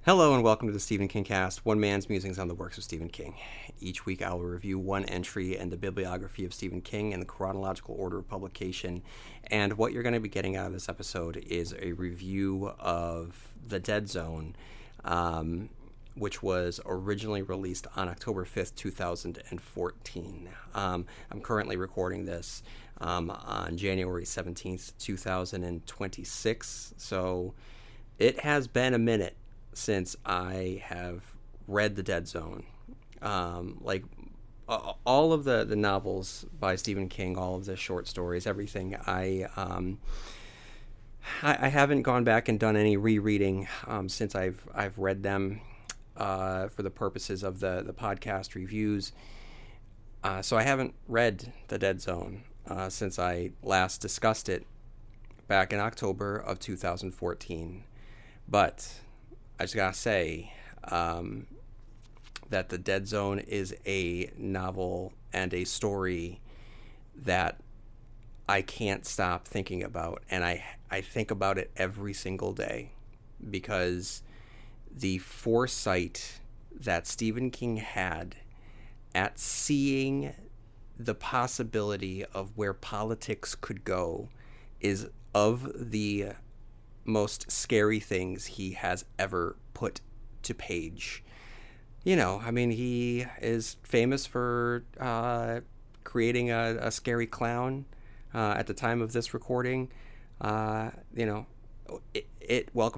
Hello and welcome to the Stephen Kingcast, one man's musings on the works of Stephen King. Each week I will review one entry in the bibliography of Stephen King in the chronological order of publication. And what you're going to be getting out of this episode is a review of The Dead Zone, which was originally released on October 5th, 2014. I'm currently recording this on January 17th, 2026. So it has been a minute since I have read The Dead Zone. All of the novels by Stephen King, all of the short stories, everything, I haven't gone back and done any rereading since I've read them for the purposes of the podcast reviews. So I haven't read The Dead Zone since I last discussed it back in October of 2014. But I just gotta say that The Dead Zone is a novel and a story that I can't stop thinking about, and I think about it every single day, because the foresight that Stephen King had at seeing the possibility of where politics could go is of the most scary things he has ever put to page. You know, I mean, he is famous for creating a scary clown at the time of this recording. Welcome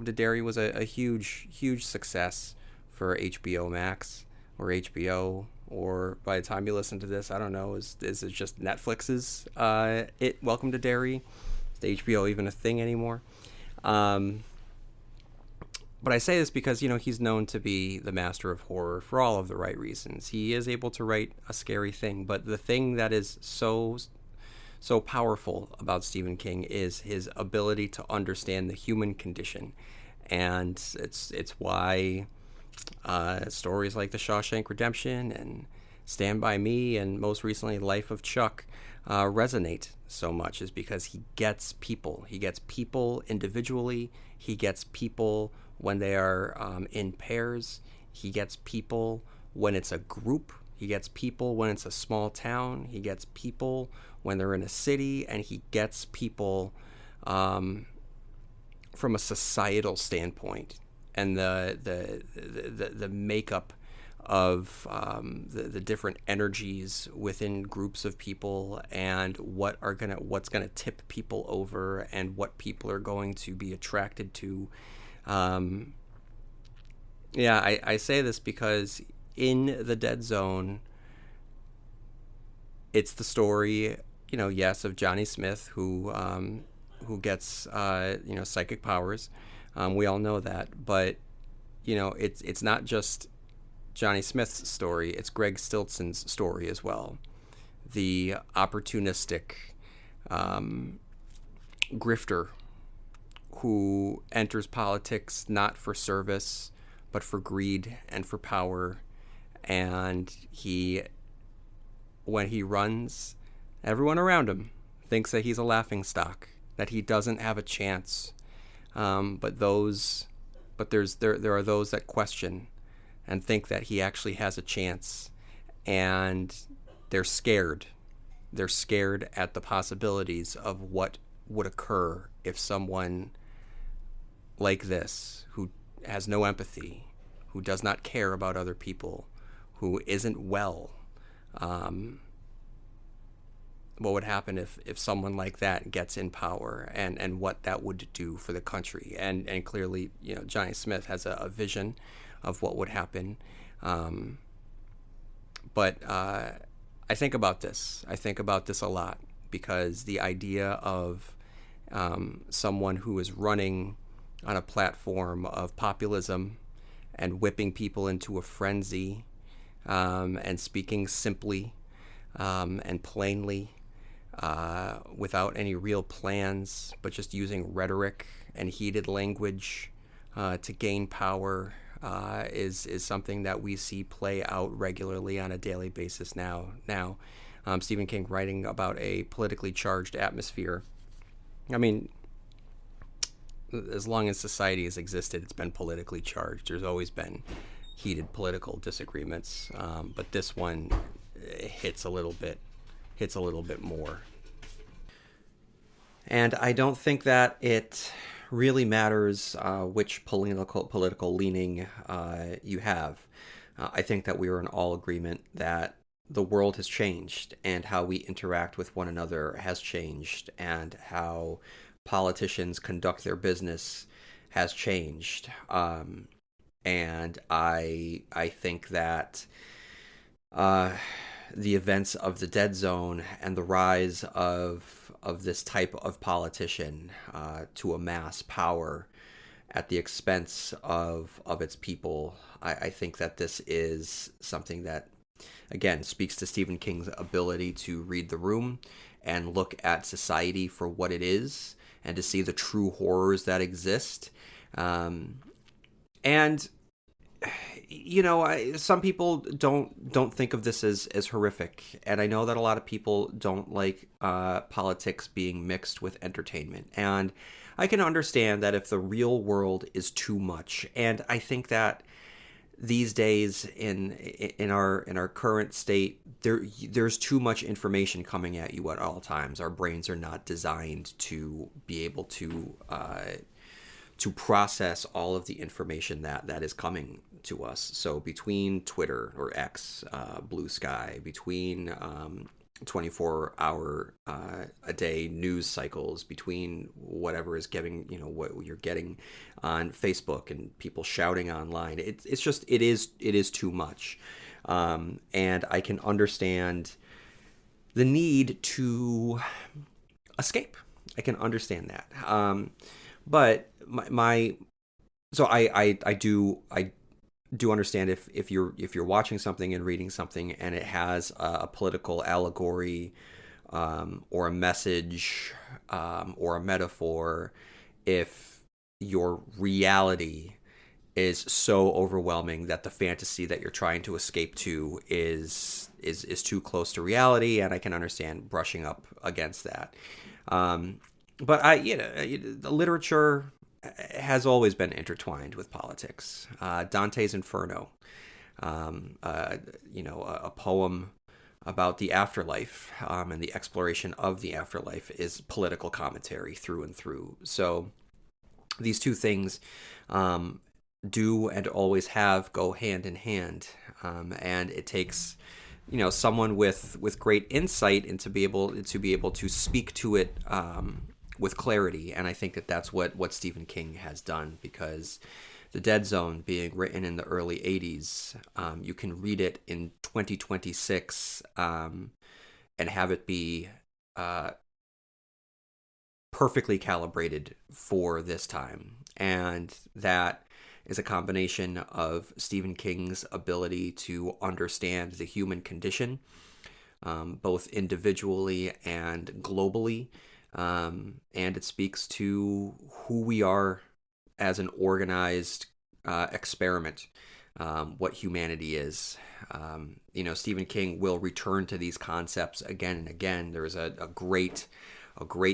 to Derry was a huge success for HBO Max or HBO, or by the time you listen to this, I don't know, is it just Netflix's Welcome to Derry? Is the HBO even a thing anymore? But I say this because, he's known to be the master of horror for all of the right reasons. He is able to write a scary thing, but the thing that is so powerful about Stephen King is his ability to understand the human condition. And it's why stories like The Shawshank Redemption and Stand By Me and most recently Life of Chuck resonate so much, is because he gets people. He gets people individually. He gets people when they are in pairs. He gets people when it's a group. He gets people when it's a small town. He gets people when they're in a city, and he gets people from a societal standpoint, and the makeup of the different energies within groups of people, and what's gonna tip people over, and what people are going to be attracted to. I say this because in The Dead Zone, it's the story, yes, of Johnny Smith, who gets psychic powers. We all know that, but it's not just Johnny Smith's story, it's Greg Stiltson's story as well. The opportunistic grifter who enters politics not for service, but for greed and for power. And when he runs, everyone around him thinks that he's a laughingstock, that he doesn't have a chance. But there are those that question and think that he actually has a chance, and they're scared. They're scared at the possibilities of what would occur if someone like this, who has no empathy, who does not care about other people, who isn't well, what would happen if someone like that gets in power, and what that would do for the country. And clearly, Johnny Smith has a vision of what would happen. But I think about this. I think about this a lot, because the idea of someone who is running on a platform of populism and whipping people into a frenzy, and speaking simply and plainly, without any real plans, but just using rhetoric and heated language to gain power, is something that we see play out regularly on a daily basis now. Stephen King writing about a politically charged atmosphere. I mean, as long as society has existed, it's been politically charged. There's always been heated political disagreements, but this one hits a little bit more. And I don't think that it really matters which political leaning you have. I think that we are in all agreement that the world has changed and how we interact with one another has changed and how politicians conduct their business has changed. And I think that the events of the dead zone and the rise of this type of politician to amass power at the expense of its people, I think that this is something that, again, speaks to Stephen King's ability to read the room and look at society for what it is and to see the true horrors that exist. And some people don't think of this as horrific, and I know that a lot of people don't like politics being mixed with entertainment, and I can understand that if the real world is too much. And I think that these days in our current state, there's too much information coming at you at all times. Our brains are not designed to be able to process all of the information that is coming to us. So between Twitter or X, Blue Sky, between 24-hour a day news cycles, between whatever is giving, what you're getting on Facebook and people shouting online, it is too much. And I can understand the need to escape. I can understand that. But I do understand if you're watching something and reading something and it has a political allegory or a message or a metaphor, if your reality is so overwhelming that the fantasy that you're trying to escape to is too close to reality, and I can understand brushing up against that. But the literature has always been intertwined with politics. Dante's Inferno, a poem about the afterlife and the exploration of the afterlife, is political commentary through and through. So these two things do and always have go hand in hand, and it takes someone with great insight and to be able to speak to it with clarity. And I think that that's what Stephen King has done, because The Dead Zone, being written in the early 80s, you can read it in 2026 and have it be perfectly calibrated for this time. And that is a combination of Stephen King's ability to understand the human condition, both individually and globally. And it speaks to who we are as an organized experiment, what humanity is. Stephen King will return to these concepts again and again. There is a great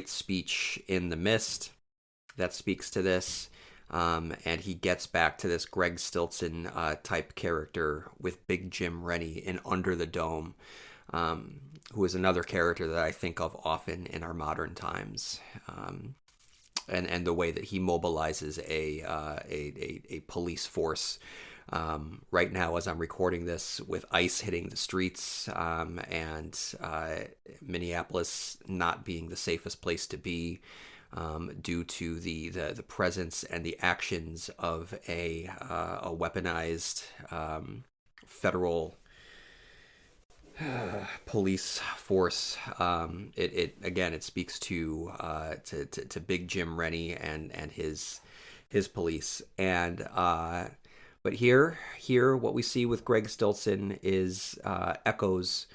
speech in The Mist that speaks to this, and he gets back to this Greg Stilson type character with Big Jim Rennie in Under the Dome, who is another character that I think of often in our modern times, and the way that he mobilizes a police force right now as I'm recording this, with ICE hitting the streets and Minneapolis not being the safest place to be due to the presence and the actions of a weaponized federal police force. It speaks to Big Jim Rennie and his police. And but here what we see with Greg Stilson is echoes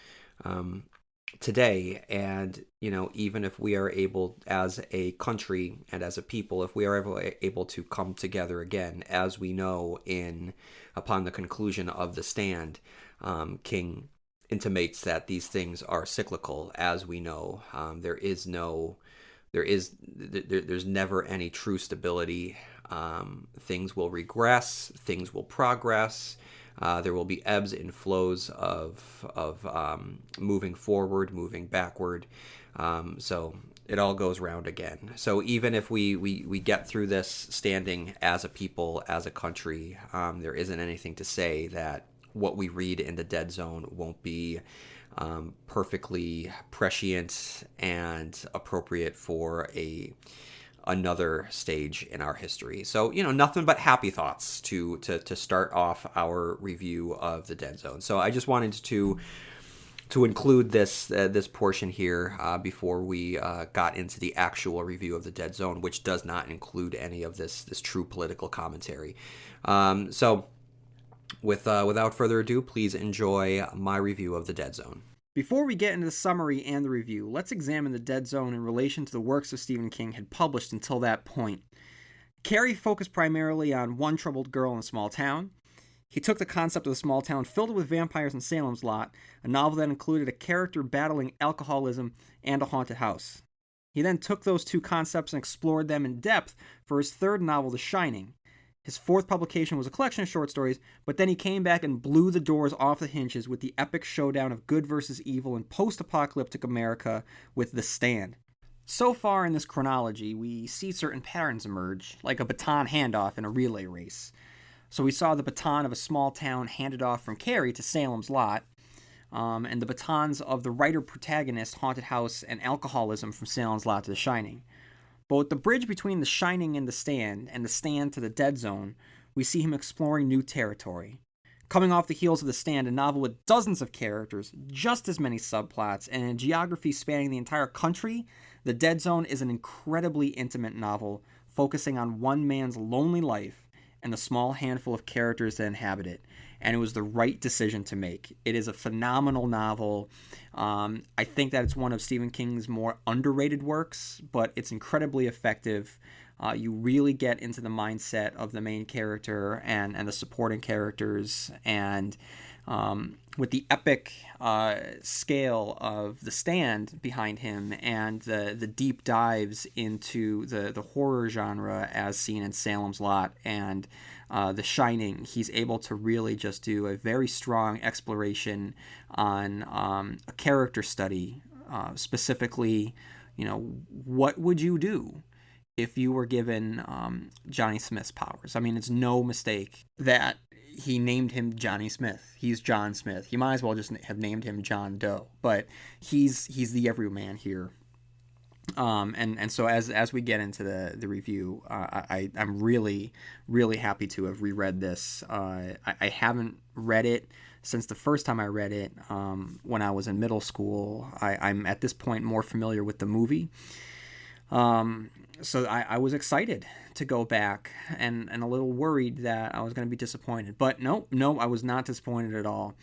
today. And even if we are able, as a country and as a people, if we are able to come together again, as we know upon the conclusion of The Stand, King intimates that these things are cyclical. As we know, there is no there's never any true stability. Things will regress, things will progress. There will be ebbs and flows of moving forward, moving backward. So it all goes round again. So even if we get through this standing as a people, as a country, there isn't anything to say that what we read in the Dead Zone won't be perfectly prescient and appropriate for another stage in our history. So, nothing but happy thoughts to start off our review of the Dead Zone. So I just wanted to include this portion here before we got into the actual review of the Dead Zone, which does not include any of this true political commentary. So without further ado, please enjoy my review of the Dead Zone. Before we get into the summary and the review, let's examine the Dead Zone in relation to the works of Stephen King had published until that point. Carrie focused primarily on one troubled girl in a small town. He took the concept of the small town, filled it with vampires and Salem's Lot, a novel that included a character battling alcoholism and a haunted house. He then took those two concepts and explored them in depth for his third novel, The Shining. His fourth publication was a collection of short stories, but then he came back and blew the doors off the hinges with the epic showdown of good versus evil in post-apocalyptic America with The Stand. So far in this chronology, we see certain patterns emerge, like a baton handoff in a relay race. So we saw the baton of a small town handed off from Carrie to Salem's Lot, and the batons of the writer-protagonist, haunted house, and alcoholism from Salem's Lot to The Shining. But with the bridge between The Shining and The Stand to the Dead Zone, we see him exploring new territory. Coming off the heels of The Stand, a novel with dozens of characters, just as many subplots, and a geography spanning the entire country, The Dead Zone is an incredibly intimate novel focusing on one man's lonely life and the small handful of characters that inhabit it. And it was the right decision to make. It is a phenomenal novel. I think that it's one of Stephen King's more underrated works, but it's incredibly effective. You really get into the mindset of the main character and the supporting characters, and with the epic scale of The Stand behind him and the deep dives into the horror genre as seen in Salem's Lot and The Shining, he's able to really just do a very strong exploration on a character study, specifically, what would you do if you were given Johnny Smith's powers? I mean, it's no mistake that he named him Johnny Smith. He's John Smith. He might as well just have named him John Doe, but he's the everyman here. And so as we get into the review, I'm really, really happy to have reread this. I haven't read it since the first time I read it when I was in middle school. I'm at this point more familiar with the movie. So I was excited to go back and a little worried that I was going to be disappointed. But no, I was not disappointed at all.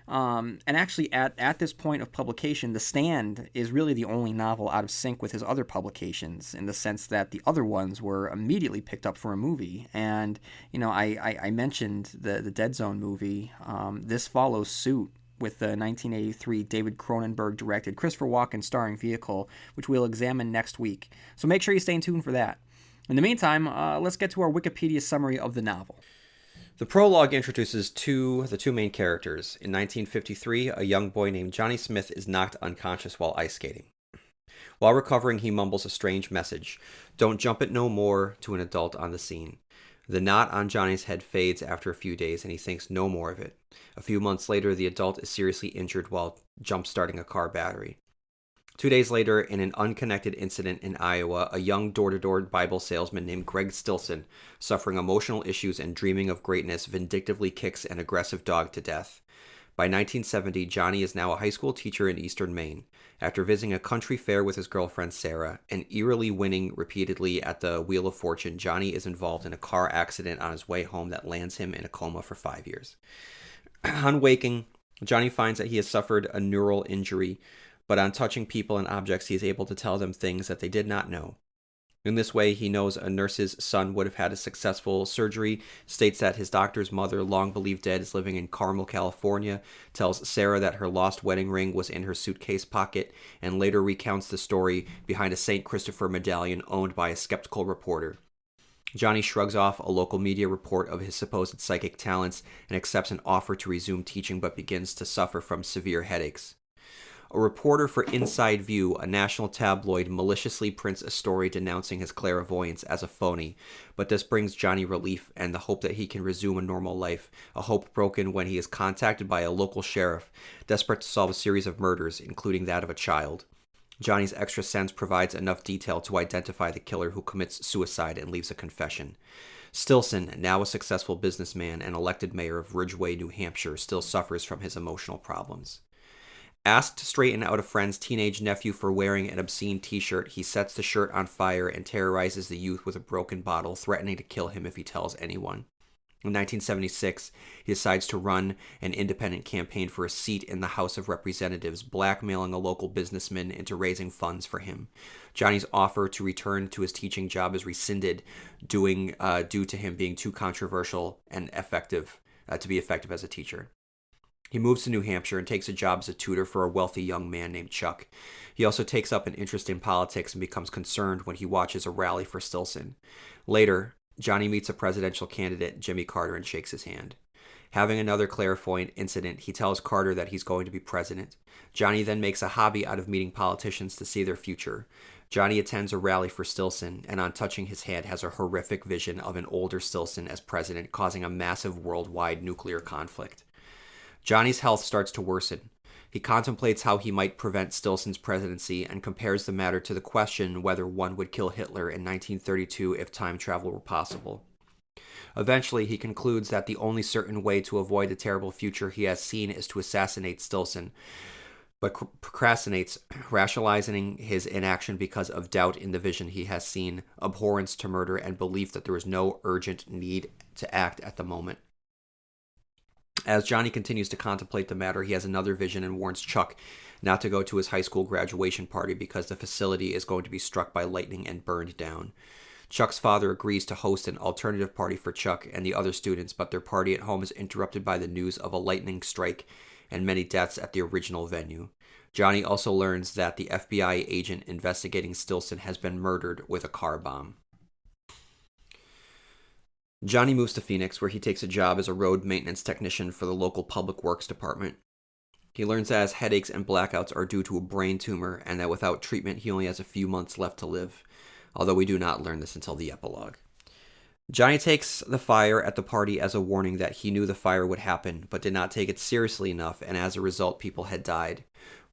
And actually, at this point of publication, The Stand is really the only novel out of sync with his other publications, in the sense that the other ones were immediately picked up for a movie. And, I mentioned the Dead Zone movie. This follows suit with the 1983 David Cronenberg-directed, Christopher Walken starring vehicle, which we'll examine next week. So make sure you stay tuned for that. In the meantime, let's get to our Wikipedia summary of the novel. The prologue introduces the two main characters. In 1953, a young boy named Johnny Smith is knocked unconscious while ice skating. While recovering, he mumbles a strange message, "Don't jump it no more," to an adult on the scene. The knot on Johnny's head fades after a few days, and he thinks no more of it. A few months later, the adult is seriously injured while jump-starting a car battery. 2 days later, in an unconnected incident in Iowa, a young door-to-door Bible salesman named Greg Stilson, suffering emotional issues and dreaming of greatness, vindictively kicks an aggressive dog to death. By 1970, Johnny is now a high school teacher in eastern Maine. After visiting a country fair with his girlfriend Sarah and eerily winning repeatedly at the Wheel of Fortune, Johnny is involved in a car accident on his way home that lands him in a coma for 5 years. On waking, Johnny finds that he has suffered a neural injury, but on touching people and objects, he is able to tell them things that they did not know. In this way, he knows a nurse's son would have had a successful surgery, states that his doctor's mother, long believed dead, is living in Carmel, California, tells Sarah that her lost wedding ring was in her suitcase pocket, and later recounts the story behind a St. Christopher medallion owned by a skeptical reporter. Johnny shrugs off a local media report of his supposed psychic talents and accepts an offer to resume teaching, but begins to suffer from severe headaches. A reporter for Inside View, a national tabloid, maliciously prints a story denouncing his clairvoyance as a phony, but this brings Johnny relief and the hope that he can resume a normal life, a hope broken when he is contacted by a local sheriff, desperate to solve a series of murders, including that of a child. Johnny's extra sense provides enough detail to identify the killer, who commits suicide and leaves a confession. Stillson, now a successful businessman and elected mayor of Ridgeway, New Hampshire, still suffers from his emotional problems. Asked to straighten out a friend's teenage nephew for wearing an obscene t-shirt, he sets the shirt on fire and terrorizes the youth with a broken bottle, threatening to kill him if he tells anyone. In 1976, he decides to run an independent campaign for a seat in the House of Representatives, blackmailing a local businessman into raising funds for him. Johnny's offer to return to his teaching job is rescinded, due to him being too controversial and to be effective as a teacher. He moves to New Hampshire and takes a job as a tutor for a wealthy young man named Chuck. He also takes up an interest in politics and becomes concerned when he watches a rally for Stillson. Later, Johnny meets a presidential candidate, Jimmy Carter, and shakes his hand. Having another clairvoyant incident, he tells Carter that he's going to be president. Johnny then makes a hobby out of meeting politicians to see their future. Johnny attends a rally for Stillson, and on touching his hand has a horrific vision of an older Stillson as president, causing a massive worldwide nuclear conflict. Johnny's health starts to worsen. He contemplates how he might prevent Stillson's presidency and compares the matter to the question whether one would kill Hitler in 1932 if time travel were possible. Eventually, he concludes that the only certain way to avoid the terrible future he has seen is to assassinate Stillson, but procrastinates, rationalizing his inaction because of doubt in the vision he has seen, abhorrence to murder, and belief that there is no urgent need to act at the moment. As Johnny continues to contemplate the matter, he has another vision and warns Chuck not to go to his high school graduation party because the facility is going to be struck by lightning and burned down. Chuck's father agrees to host an alternative party for Chuck and the other students, but their party at home is interrupted by the news of a lightning strike and many deaths at the original venue. Johnny also learns that the FBI agent investigating Stillson has been murdered with a car bomb. Johnny moves to Phoenix, where he takes a job as a road maintenance technician for the local public works department. He learns that his headaches and blackouts are due to a brain tumor, and that without treatment he only has a few months left to live, although we do not learn this until the epilogue. Johnny takes the fire at the party as a warning that he knew the fire would happen, but did not take it seriously enough, and as a result people had died.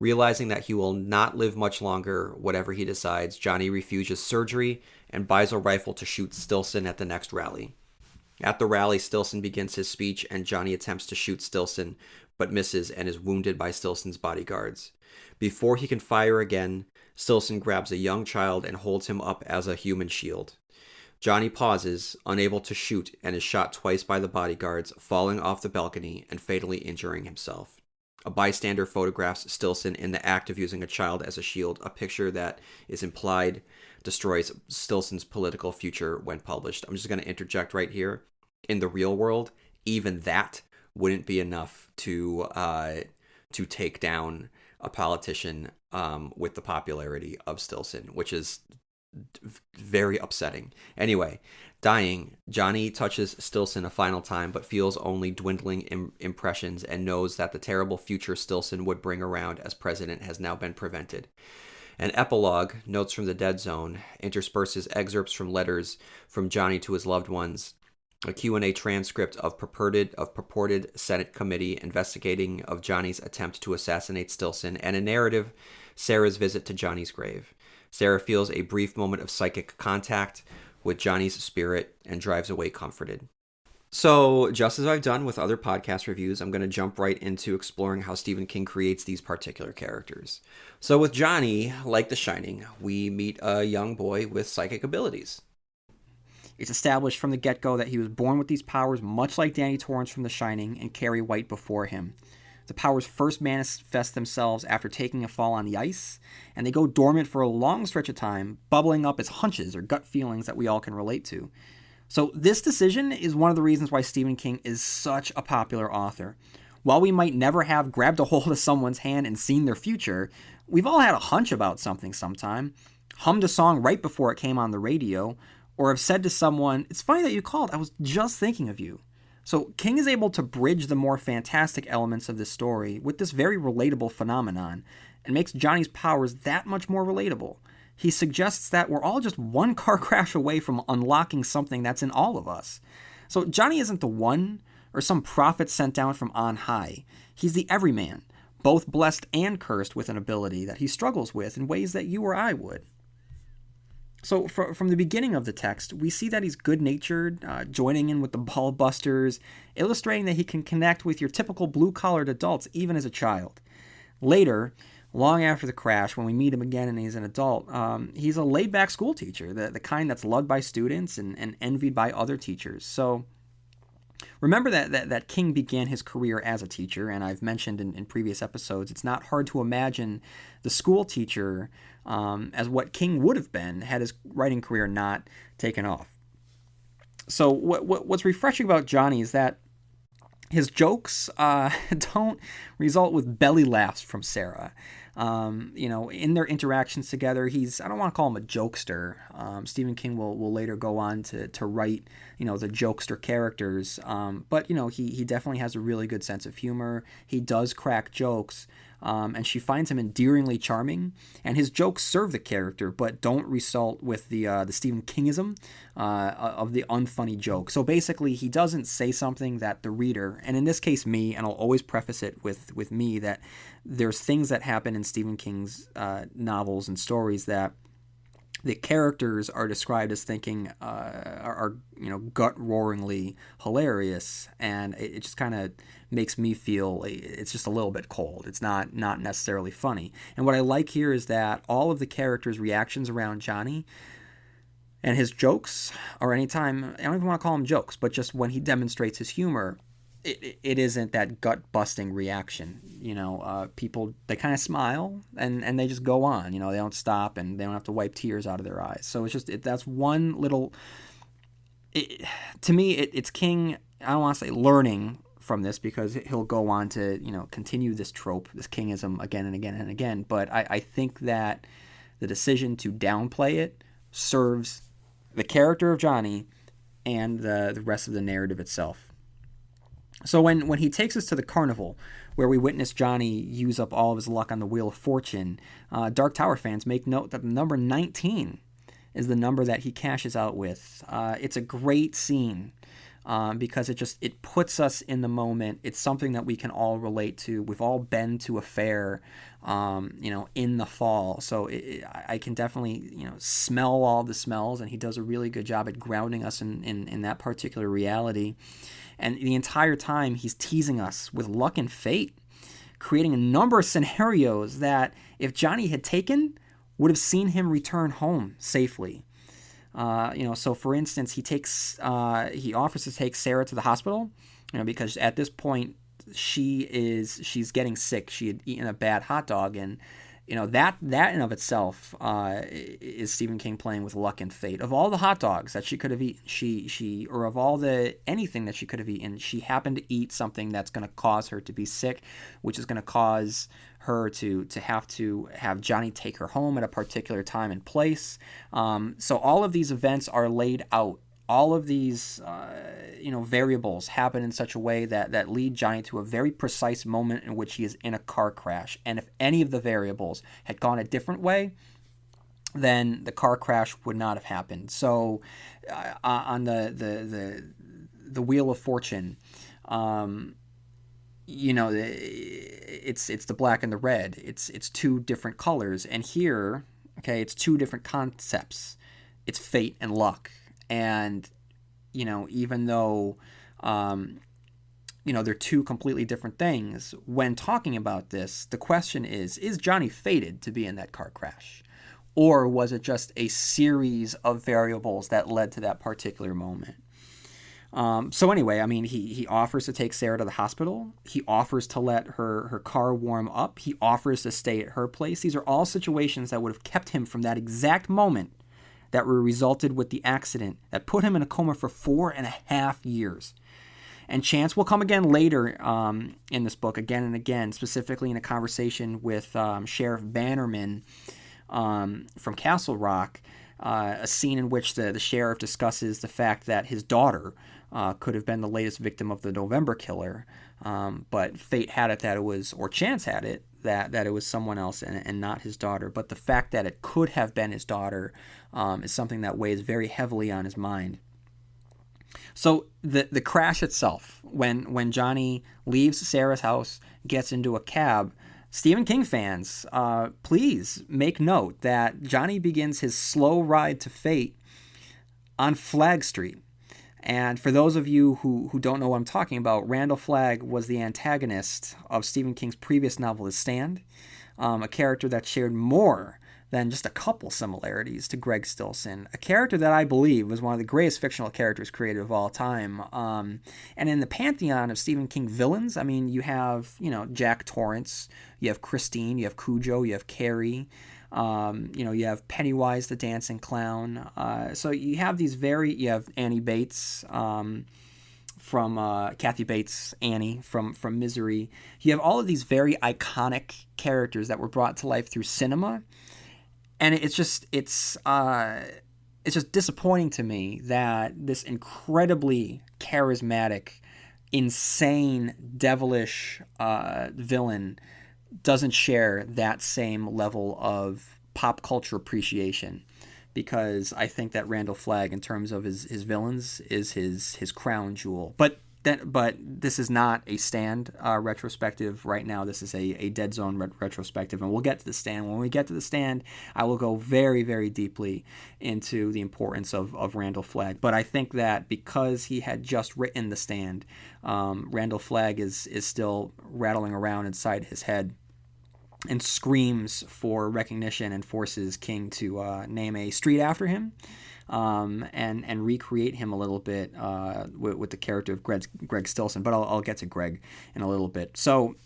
Realizing that he will not live much longer, whatever he decides, Johnny refuses surgery and buys a rifle to shoot Stillson at the next rally. At the rally, Stillson begins his speech, and Johnny attempts to shoot Stillson, but misses and is wounded by Stillson's bodyguards. Before he can fire again, Stillson grabs a young child and holds him up as a human shield. Johnny pauses, unable to shoot, and is shot twice by the bodyguards, falling off the balcony and fatally injuring himself. A bystander photographs Stillson in the act of using a child as a shield, a picture that is implied destroys Stillson's political future when published. I'm just going to interject right here. In the real world, even that wouldn't be enough to take down a politician with the popularity of Stillson, which is very upsetting. Anyway, dying, Johnny touches Stillson a final time, but feels only dwindling impressions and knows that the terrible future Stillson would bring around as president has now been prevented. An epilogue, Notes from the Dead Zone, intersperses excerpts from letters from Johnny to his loved ones, a Q&A transcript of purported Senate committee investigating of Johnny's attempt to assassinate Stillson, and a narrative, Sarah's visit to Johnny's grave. Sarah feels a brief moment of psychic contact with Johnny's spirit and drives away comforted. So, just as I've done with other podcast reviews, I'm going to jump right into exploring how Stephen King creates these particular characters. So with Johnny, like The Shining, we meet a young boy with psychic abilities. It's established from the get-go that he was born with these powers, much like Danny Torrance from The Shining and Carrie White before him. The powers first manifest themselves after taking a fall on the ice, and they go dormant for a long stretch of time, bubbling up as hunches or gut feelings that we all can relate to. So this decision is one of the reasons why Stephen King is such a popular author. While we might never have grabbed a hold of someone's hand and seen their future, we've all had a hunch about something sometime, hummed a song right before it came on the radio, or have said to someone, "It's funny that you called, I was just thinking of you." So King is able to bridge the more fantastic elements of this story with this very relatable phenomenon, and makes Johnny's powers that much more relatable. He suggests that we're all just one car crash away from unlocking something that's in all of us. So Johnny isn't the one or some prophet sent down from on high. He's the everyman, both blessed and cursed with an ability that he struggles with in ways that you or I would. So from the beginning of the text, we see that he's good-natured, joining in with the ball busters, illustrating that he can connect with your typical blue-collared adults even as a child. Later, long after the crash, when we meet him again and he's an adult, he's a laid-back school teacher, the kind that's loved by students and envied by other teachers. So remember that King began his career as a teacher, and I've mentioned in previous episodes, it's not hard to imagine the school teacher as what King would have been had his writing career not taken off. So what's refreshing about Johnny is that his jokes don't result with belly laughs from Sarah. In their interactions together, I don't want to call him a jokester. Stephen King will later go on to write, the jokester characters. But he definitely has a really good sense of humor. He does crack jokes. And she finds him endearingly charming, and his jokes serve the character, but don't result with the Stephen Kingism of the unfunny joke. So basically, he doesn't say something that the reader, and in this case me, and I'll always preface it with me, that there's things that happen in Stephen King's novels and stories that the characters are described as thinking are gut-roaringly hilarious, and it just kind of makes me feel it's just a little bit cold. It's not necessarily funny. And what I like here is that all of the characters' reactions around Johnny and his jokes, or anytime, I don't even want to call them jokes, but just when he demonstrates his humor, it isn't that gut-busting reaction. People, they kind of smile and they just go on. They don't stop and they don't have to wipe tears out of their eyes. So it's just that's one little. To me, it's King. I don't want to say learning from this, because he'll go on to continue this trope, this Kingism, again and again and again. But I think that the decision to downplay it serves the character of Johnny and the rest of the narrative itself. So when he takes us to the carnival, where we witness Johnny use up all of his luck on the Wheel of Fortune, Dark Tower fans make note that the number 19 is the number that he cashes out with. It's a great scene because it puts us in the moment. It's something that we can all relate to. We've all been to a fair, in the fall. So I can definitely, smell all the smells, and he does a really good job at grounding us in that particular reality. And the entire time, he's teasing us with luck and fate, creating a number of scenarios that, if Johnny had taken, would have seen him return home safely. So for instance, he offers to take Sarah to the hospital, because at this point she's getting sick. She had eaten a bad hot dog, and that in of itself is Stephen King playing with luck and fate. Of all the hot dogs that she could have eaten, or of all anything that she could have eaten, she happened to eat something that's going to cause her to be sick, which is going to cause her to have Johnny take her home at a particular time and place. So all of these events are laid out. All of these, variables happen in such a way that lead Johnny to a very precise moment in which he is in a car crash. And if any of the variables had gone a different way, then the car crash would not have happened. So, on the Wheel of Fortune, it's the black and the red. It's two different colors, and here, it's two different concepts. It's fate and luck. And, even though, they're two completely different things, when talking about this, the question is Johnny fated to be in that car crash? Or was it just a series of variables that led to that particular moment? So anyway, I mean, he offers to take Sarah to the hospital. He offers to let her car warm up. He offers to stay at her place. These are all situations that would have kept him from that exact moment that were resulted with the accident that put him in a coma for 4.5 years. And Chance will come again later in this book, again and again, specifically in a conversation with Sheriff Bannerman from Castle Rock, a scene in which the sheriff discusses the fact that his daughter could have been the latest victim of the November killer, but fate had it that it was, or chance had it, that it was someone else and not his daughter. But the fact that it could have been his daughter is something that weighs very heavily on his mind. So the crash itself, when Johnny leaves Sarah's house, gets into a cab, Stephen King fans, please make note that Johnny begins his slow ride to fate on Flagg Street. And for those of you who don't know what I'm talking about, Randall Flagg was the antagonist of Stephen King's previous novel, The Stand, a character that shared more than just a couple similarities to Greg Stillson, a character that I believe was one of the greatest fictional characters created of all time. And in the pantheon of Stephen King villains, I mean, you have, Jack Torrance, you have Christine, you have Cujo, you have Carrie, you have Pennywise the Dancing Clown. So you have you have Annie Bates, from Kathy Bates' Annie from Misery. You have all of these very iconic characters that were brought to life through cinema. And it's just disappointing to me that this incredibly charismatic, insane, devilish villain doesn't share that same level of pop culture appreciation. Because I think that Randall Flagg, in terms of his villains, is his crown jewel. But this is not a Stand retrospective right now. This is a Dead Zone retrospective, and we'll get to the Stand. When we get to the Stand, I will go very, very deeply into the importance of Randall Flagg. But I think that because he had just written the Stand, Randall Flagg is still rattling around inside his head and screams for recognition and forces King to name a street after him. And recreate him a little bit with the character of Greg Stillson. But I'll get to Greg in a little bit. So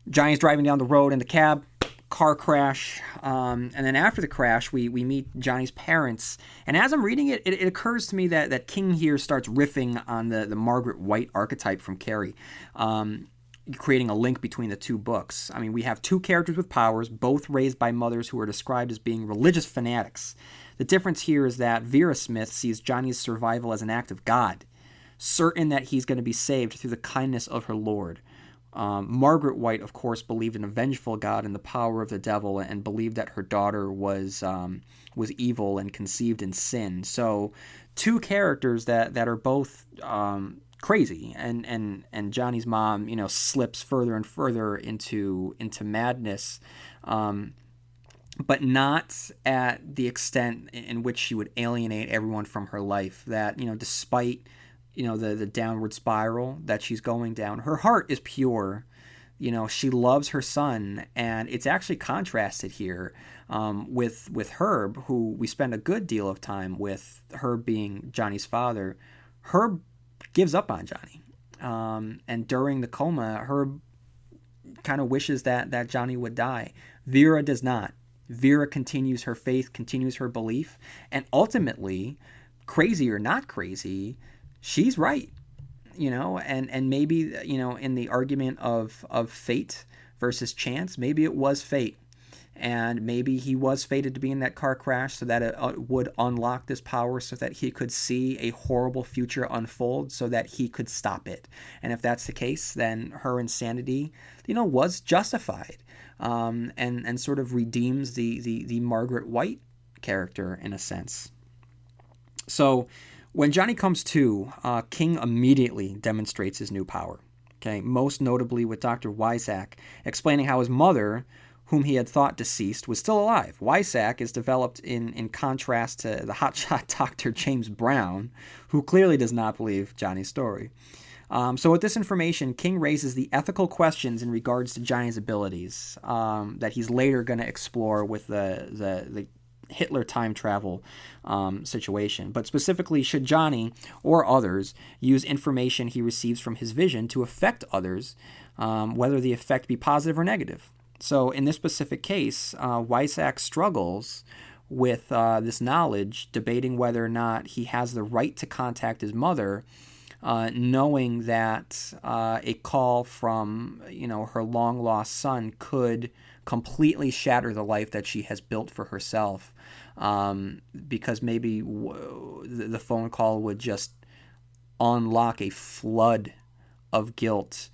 Johnny's driving down the road in the cab, car crash, and then after the crash, we meet Johnny's parents. And as I'm reading it, it occurs to me that King here starts riffing on the Margaret White archetype from Carrie, creating a link between the two books. I mean, we have two characters with powers, both raised by mothers who are described as being religious fanatics. The difference here is that Vera Smith sees Johnny's survival as an act of God, certain that he's going to be saved through the kindness of her Lord. Margaret White, of course, believed in a vengeful God and the power of the devil, and believed that her daughter was evil and conceived in sin. So, two characters that are both crazy, and Johnny's mom, slips further and further into madness. But not at the extent in which she would alienate everyone from her life. That, despite, the downward spiral that she's going down, her heart is pure. She loves her son, and it's actually contrasted here with Herb, who we spend a good deal of time with, Herb being Johnny's father. Herb gives up on Johnny. And during the coma, Herb kind of wishes that Johnny would die. Vera does not. Vera continues her faith, continues her belief, and ultimately, crazy or not crazy, she's right, and maybe, in the argument of fate versus chance, maybe it was fate, and maybe he was fated to be in that car crash so that it would unlock this power so that he could see a horrible future unfold so that he could stop it. And if that's the case, then her insanity, was justified. And sort of redeems the Margaret White character in a sense. So when Johnny comes to, King immediately demonstrates his new power. Okay, most notably with Dr. Weizsack explaining how his mother, whom he had thought deceased, was still alive. Weizsack is developed in contrast to the hotshot Dr. James Brown, who clearly does not believe Johnny's story. So with this information, King raises the ethical questions in regards to Johnny's abilities that he's later going to explore with the Hitler time travel situation. But specifically, should Johnny or others use information he receives from his vision to affect others, whether the effect be positive or negative? So in this specific case, Weizsack struggles with this knowledge, debating whether or not he has the right to contact his mother, knowing that a call from her long lost son could completely shatter the life that she has built for herself, because maybe the phone call would just unlock a flood of guilt,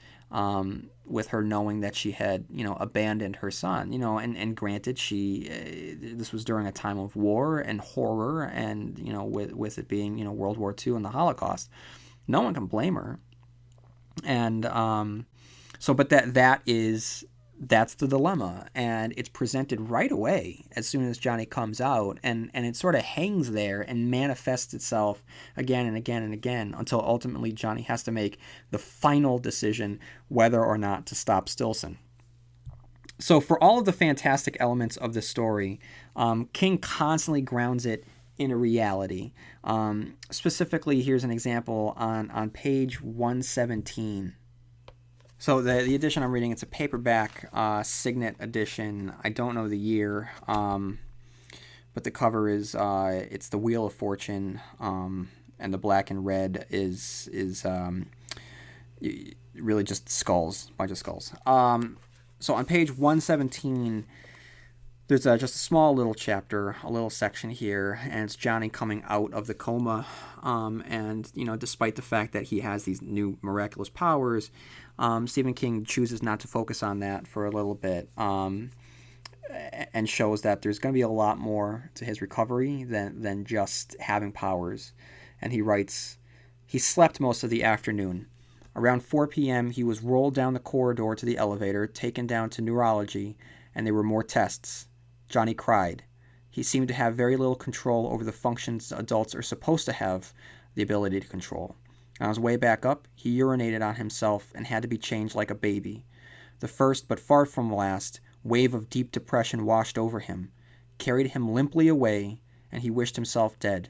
with her knowing that she had, abandoned her son, and granted, this was during a time of war and horror, and, with it being, World War II and the Holocaust. No one can blame her. And, but that's the dilemma, and it's presented right away as soon as Johnny comes out, and it sort of hangs there and manifests itself again and again and again until ultimately Johnny has to make the final decision whether or not to stop Stillson. So for all of the fantastic elements of the story, King constantly grounds it in a reality. Specifically, here's an example on page 117. So the edition I'm reading, it's a paperback Signet edition. I don't know the year, but the cover is it's the Wheel of Fortune, and the black and red is really just skulls, bunch of skulls. So on page 117, there's just a small little chapter, a little section here, and it's Johnny coming out of the coma, and despite the fact that he has these new miraculous powers, Stephen King chooses not to focus on that for a little bit, and shows that there's going to be a lot more to his recovery than just having powers. And he writes, he slept most of the afternoon. Around 4 p.m., he was rolled down the corridor to the elevator, taken down to neurology, and there were more tests. Johnny cried. He seemed to have very little control over the functions adults are supposed to have the ability to control. On his way back up, he urinated on himself and had to be changed like a baby. The first, but far from last, wave of deep depression washed over him, carried him limply away, and he wished himself dead.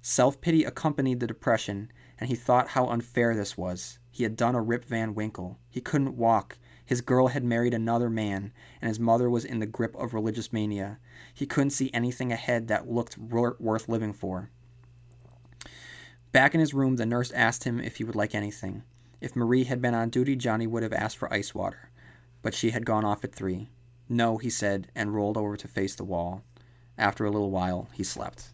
Self-pity accompanied the depression, and he thought how unfair this was. He had done a Rip Van Winkle. He couldn't walk. His girl had married another man, and his mother was in the grip of religious mania. He couldn't see anything ahead that looked worth living for. Back in his room, the nurse asked him if he would like anything. If Marie had been on duty, Johnny would have asked for ice water. But she had gone off at 3. No, he said, and rolled over to face the wall. After a little while, he slept.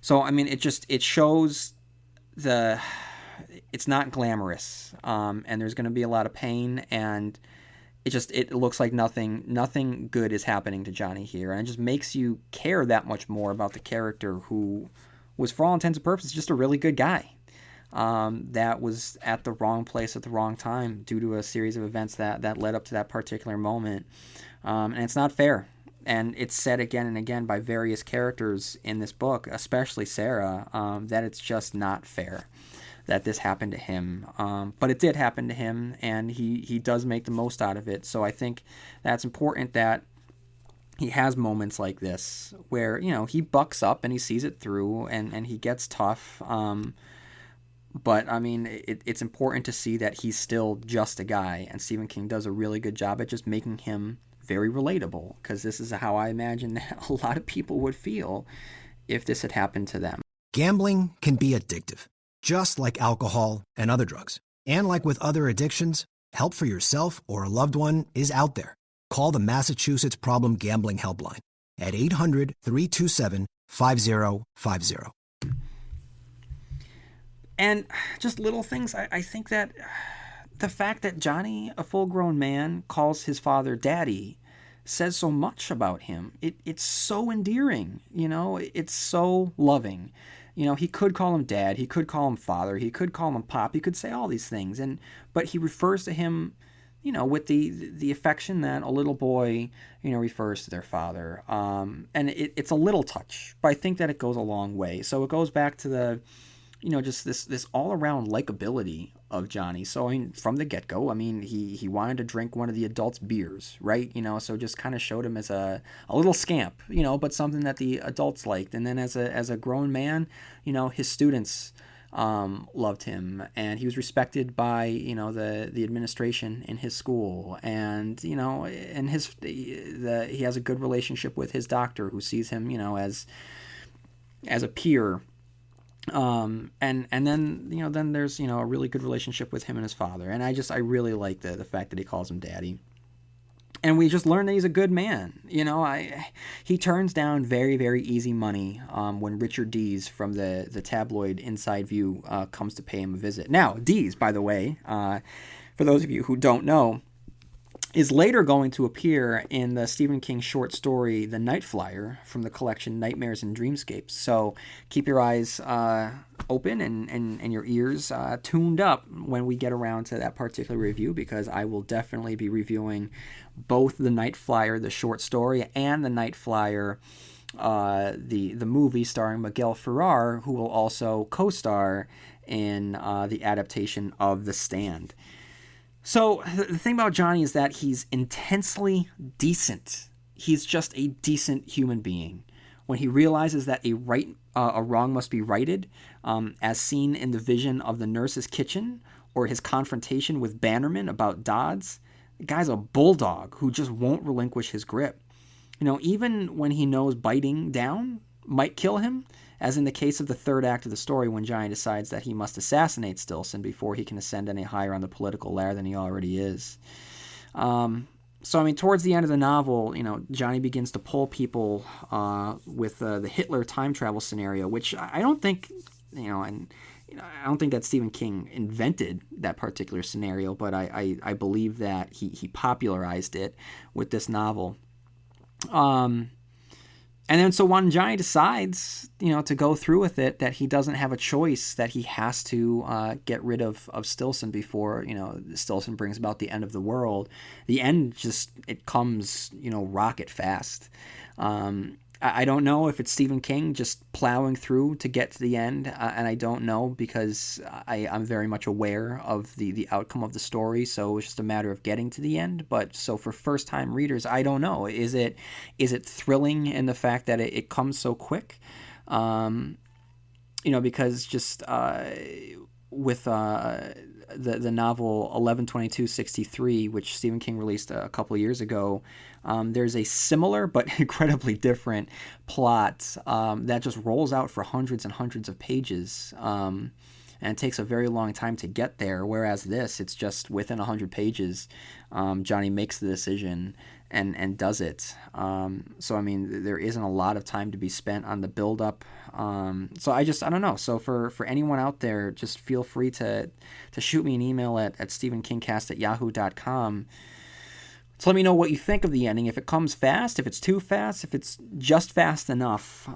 So, I mean, it shows it's not glamorous, and there's going to be a lot of pain, and it looks like nothing good is happening to Johnny here, and it just makes you care that much more about the character who was, for all intents and purposes, just a really good guy, that was at the wrong place at the wrong time due to a series of events that led up to that particular moment, and it's not fair. And it's said again and again by various characters in this book, especially Sarah, that it's just not fair that this happened to him. But it did happen to him, and he does make the most out of it. So I think that's important that he has moments like this where, he bucks up and he sees it through and he gets tough. But, I mean, it's important to see that he's still just a guy, and Stephen King does a really good job at just making him very relatable, because this is how I imagine that a lot of people would feel if this had happened to them. Gambling can be addictive, just like alcohol and other drugs. And like with other addictions, help for yourself or a loved one is out there. Call the Massachusetts Problem Gambling Helpline at 800-327-5050. And just little things, I think that the fact that Johnny, a full-grown man, calls his father daddy says so much about him. It's so endearing, it's so loving. He could call him dad, he could call him father, he could call him pop, he could say all these things, but he refers to him, with the affection that a little boy, refers to their father. And it's a little touch, but I think that it goes a long way. So it goes back to the, just this all-around likability of Johnny. So I mean, from the get-go, I mean, he wanted to drink one of the adults' beers, right? So just kind of showed him as a little scamp, but something that the adults liked. And then as a grown man, his students loved him, and he was respected by the administration in his school, and and he has a good relationship with his doctor, who sees him as a peer. And then then there's a really good relationship with him and his father, and I really like the fact that he calls him daddy. And we just learned that he's a good man. He turns down very, very easy money when Richard Dees from the tabloid Inside View comes to pay him a visit. Now, Dees, by the way, for those of you who don't know, is later going to appear in the Stephen King short story The Night Flyer from the collection Nightmares and Dreamscapes. So keep your eyes open and your ears tuned up when we get around to that particular review, because I will definitely be reviewing both The Night Flyer, the short story, and The Night Flyer, the movie starring Miguel Ferrer, who will also co-star in the adaptation of The Stand. So the thing about Johnny is that he's intensely decent. He's just a decent human being. When he realizes that a wrong must be righted, as seen in the vision of the nurse's kitchen, or his confrontation with Bannerman about Dodds, the guy's a bulldog who just won't relinquish his grip. Even when he knows biting down might kill him, as in the case of the third act of the story, when Johnny decides that he must assassinate Stillson before he can ascend any higher on the political ladder than he already is. So, I mean, towards the end of the novel, Johnny begins to pull people with the Hitler time travel scenario, which I don't think, I don't think that Stephen King invented that particular scenario, but I believe that he popularized it with this novel. And then so when Johnny decides, to go through with it, that he doesn't have a choice, that he has to get rid of Stillson before, Stillson brings about the end of the world. The end it comes, rocket fast. I don't know if it's Stephen King just plowing through to get to the end, and I don't know, because I'm very much aware of the outcome of the story, so it's just a matter of getting to the end. But so for first-time readers, I don't know. Is it thrilling in the fact that it comes so quick? Because just with the novel 11/22/63, which Stephen King released a couple of years ago, there's a similar but incredibly different plot that just rolls out for hundreds and hundreds of pages, and it takes a very long time to get there, whereas this, it's just within 100 pages, Johnny makes the decision and does it. So, I mean, there isn't a lot of time to be spent on the build-up. So I don't know. So for anyone out there, just feel free to shoot me an email at stephenkingcast@yahoo.com to let me know what you think of the ending. If it comes fast, if it's too fast, if it's just fast enough.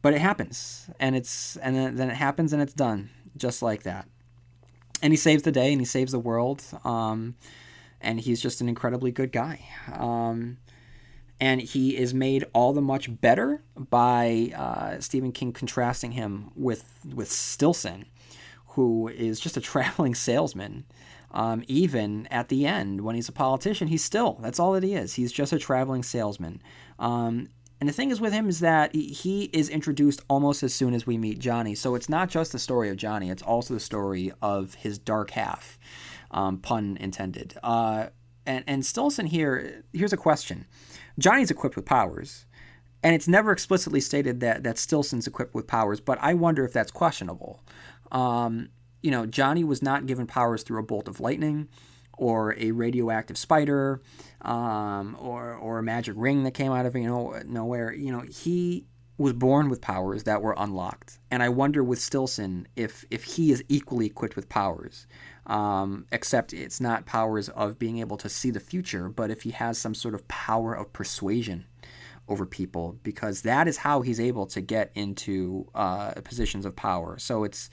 But it happens, and then it happens, and it's done just like that. And he saves the day, and he saves the world. And he's just an incredibly good guy. And he is made all the much better by Stephen King contrasting him with Stillson, who is just a traveling salesman. Even at the end, when he's a politician, that's all that he is. He's just a traveling salesman. And the thing is with him is that he is introduced almost as soon as we meet Johnny. So it's not just the story of Johnny, it's also the story of his dark half. Pun intended. And Stillson here's a question. Johnny's equipped with powers, and it's never explicitly stated that Stillson's equipped with powers, but I wonder if that's questionable. Johnny was not given powers through a bolt of lightning, or a radioactive spider, or a magic ring that came out of nowhere. He was born with powers that were unlocked, and I wonder with Stillson if he is equally equipped with powers. Except it's not powers of being able to see the future, but if he has some sort of power of persuasion over people, because that is how he's able to get into positions of power. So it's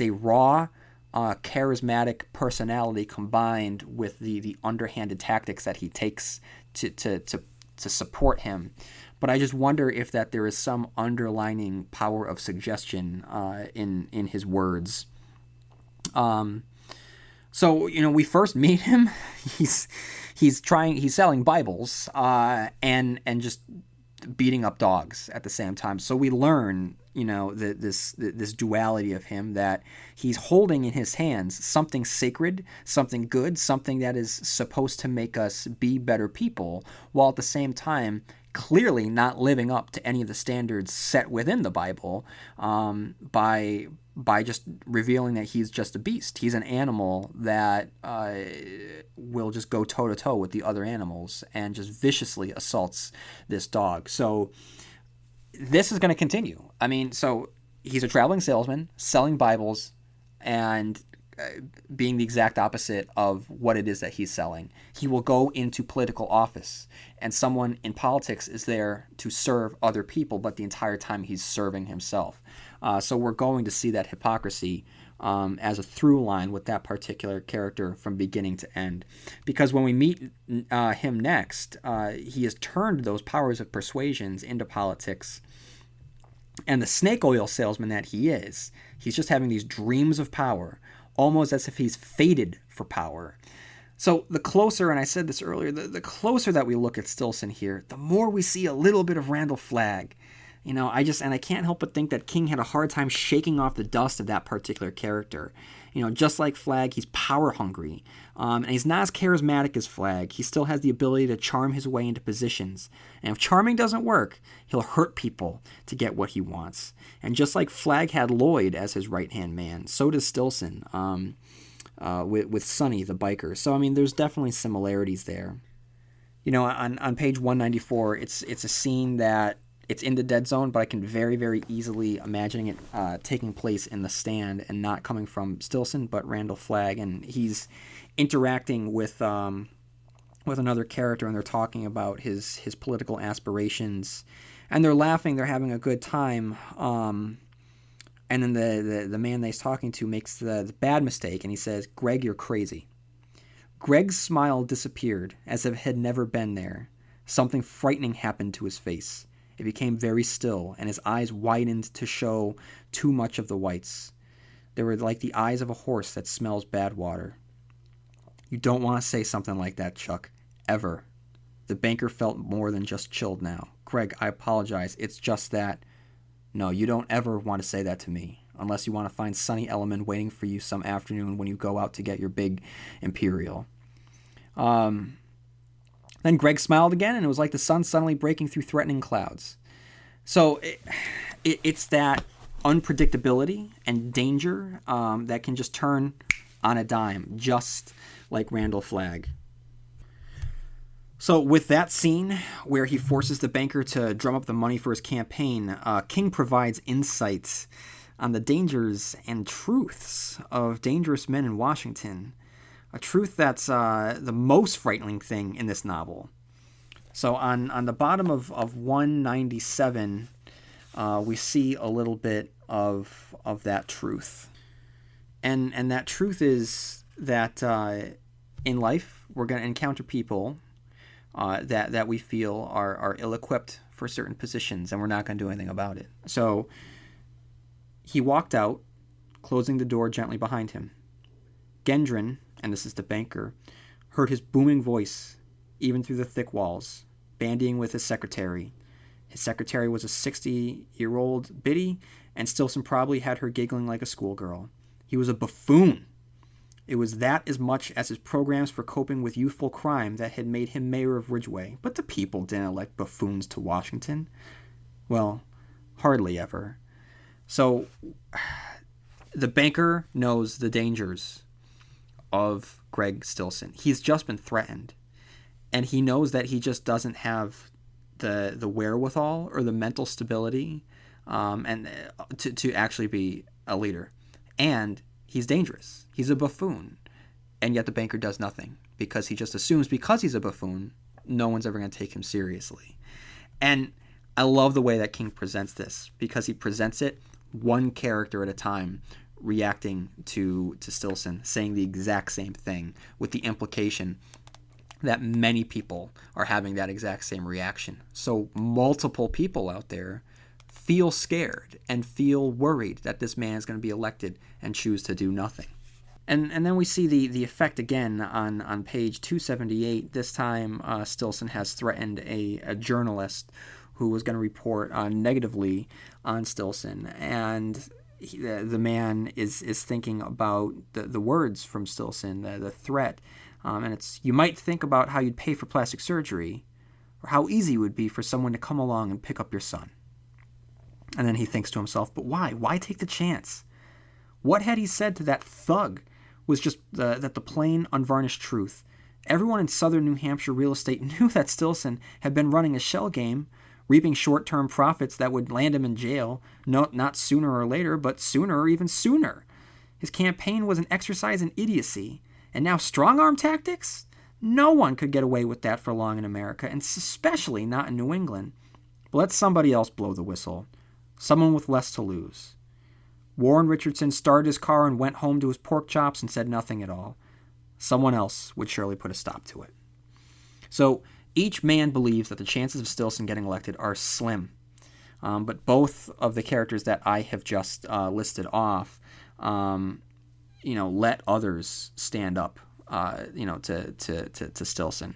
a raw, charismatic personality combined with the underhanded tactics that he takes to support him. But I just wonder if that there is some underlining power of suggestion in his words. So, we first meet him. He's selling Bibles, and just beating up dogs at the same time. So we learn, this duality of him, that he's holding in his hands something sacred, something good, something that is supposed to make us be better people, while at the same time clearly not living up to any of the standards set within the Bible, by just revealing that he's just a beast. He's an animal that will just go toe-to-toe with the other animals and just viciously assaults this dog. So this is going to continue. I mean, so he's a traveling salesman selling Bibles and being the exact opposite of what it is that he's selling. He will go into political office, and someone in politics is there to serve other people, but the entire time he's serving himself. So we're going to see that hypocrisy as a through line with that particular character from beginning to end. Because when we meet him next, he has turned those powers of persuasions into politics. And the snake oil salesman that he is, he's just having these dreams of power, almost as if he's fated for power. So the closer, and I said this earlier, the closer that we look at Stillson here, the more we see a little bit of Randall Flagg. I can't help but think that King had a hard time shaking off the dust of that particular character. Just like Flagg, he's power hungry, and he's not as charismatic as Flagg. He still has the ability to charm his way into positions, and if charming doesn't work, he'll hurt people to get what he wants. And just like Flagg had Lloyd as his right-hand man, so does Stillson, with Sonny the biker. So there's definitely similarities there. On page 194, it's a scene that it's in the dead zone, but I can very, very easily imagine it taking place in the stand and not coming from Stillson, but Randall Flagg. And he's interacting with another character, and they're talking about his political aspirations. And they're laughing, they're having a good time. And then the man that he's talking to makes the bad mistake, and he says, "Greg, you're crazy." Greg's smile disappeared, as if it had never been there. Something frightening happened to his face. It became very still, and his eyes widened to show too much of the whites. They were like the eyes of a horse that smells bad water. "You don't want to say something like that, Chuck. Ever." The banker felt more than just chilled now. "Greg, I apologize. It's just that..." "No, you don't ever want to say that to me, unless you want to find Sonny Elliman waiting for you some afternoon when you go out to get your big Imperial." Then Greg smiled again, and it was like the sun suddenly breaking through threatening clouds. So it's that unpredictability and danger that can just turn on a dime, just like Randall Flagg. So with that scene where he forces the banker to drum up the money for his campaign, King provides insights on the dangers and truths of dangerous men in Washington. A truth that's the most frightening thing in this novel. So on the bottom of 197, we see a little bit of that truth. And that truth is that in life, we're going to encounter people that we feel are ill-equipped for certain positions, and we're not going to do anything about it. So he walked out, closing the door gently behind him. Gendron, and this is the banker, heard his booming voice, even through the thick walls, bandying with his secretary. His secretary was a 60-year-old biddy, and Stillson probably had her giggling like a schoolgirl. He was a buffoon. It was that as much as his programs for coping with youthful crime that had made him mayor of Ridgeway. But the people didn't elect buffoons to Washington. Well, hardly ever. So the banker knows the dangers of Greg Stillson. He's just been threatened, and he knows that he just doesn't have the wherewithal or the mental stability and to actually be a leader. And he's dangerous. He's a buffoon, and yet the banker does nothing because he just assumes because he's a buffoon, no one's ever going to take him seriously. And I love the way that King presents this, because he presents it one character at a time, reacting to Stillson, saying the exact same thing, with the implication that many people are having that exact same reaction. So multiple people out there feel scared and feel worried that this man is going to be elected and choose to do nothing. And then we see the effect again on page 278. This time, Stillson has threatened a journalist who was going to report negatively on Stillson. And the man is thinking about the words from Stillson, the threat. And it's, you might think about how you'd pay for plastic surgery, or how easy it would be for someone to come along and pick up your son. And then he thinks to himself, but why? Why take the chance? What had he said to that thug was just the plain, unvarnished truth. Everyone in southern New Hampshire real estate knew that Stillson had been running a shell game, reaping short-term profits that would land him in jail, not sooner or later, but sooner or even sooner. His campaign was an exercise in idiocy. And now strong-arm tactics? No one could get away with that for long in America, and especially not in New England. But let somebody else blow the whistle. Someone with less to lose. Warren Richardson started his car and went home to his pork chops and said nothing at all. Someone else would surely put a stop to it. So each man believes that the chances of Stillson getting elected are slim. But both of the characters that I have just listed off, let others stand up, to Stillson.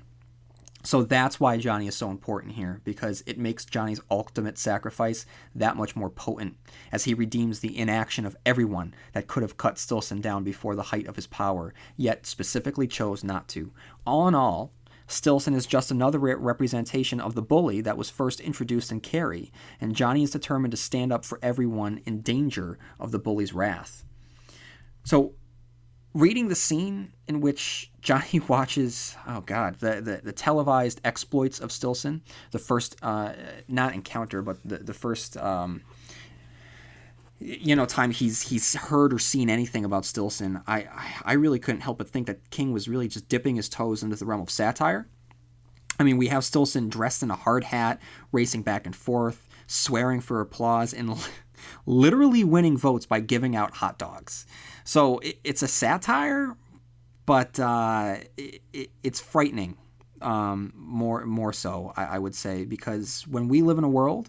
So that's why Johnny is so important here, because it makes Johnny's ultimate sacrifice that much more potent, as he redeems the inaction of everyone that could have cut Stillson down before the height of his power, yet specifically chose not to. All in all, Stillson is just another representation of the bully that was first introduced in Carrie, and Johnny is determined to stand up for everyone in danger of the bully's wrath. So, reading the scene in which Johnny watches, the televised exploits of Stillson, the first, not encounter, but the first, time he's heard or seen anything about Stillson, I really couldn't help but think that King was really just dipping his toes into the realm of satire. I mean, we have Stillson dressed in a hard hat, racing back and forth, swearing for applause, and literally winning votes by giving out hot dogs. So it's a satire, but it's frightening, more so, I would say, because when we live in a world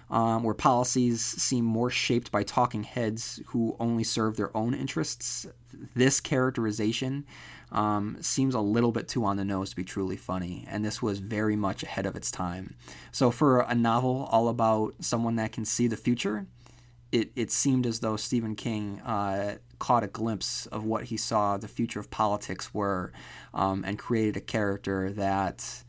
where policies seem more shaped by talking heads who only serve their own interests, this characterization seems a little bit too on the nose to be truly funny, and this was very much ahead of its time. So for a novel all about someone that can see the future, it seemed as though Stephen King caught a glimpse of what he saw the future of politics were, and created a character that,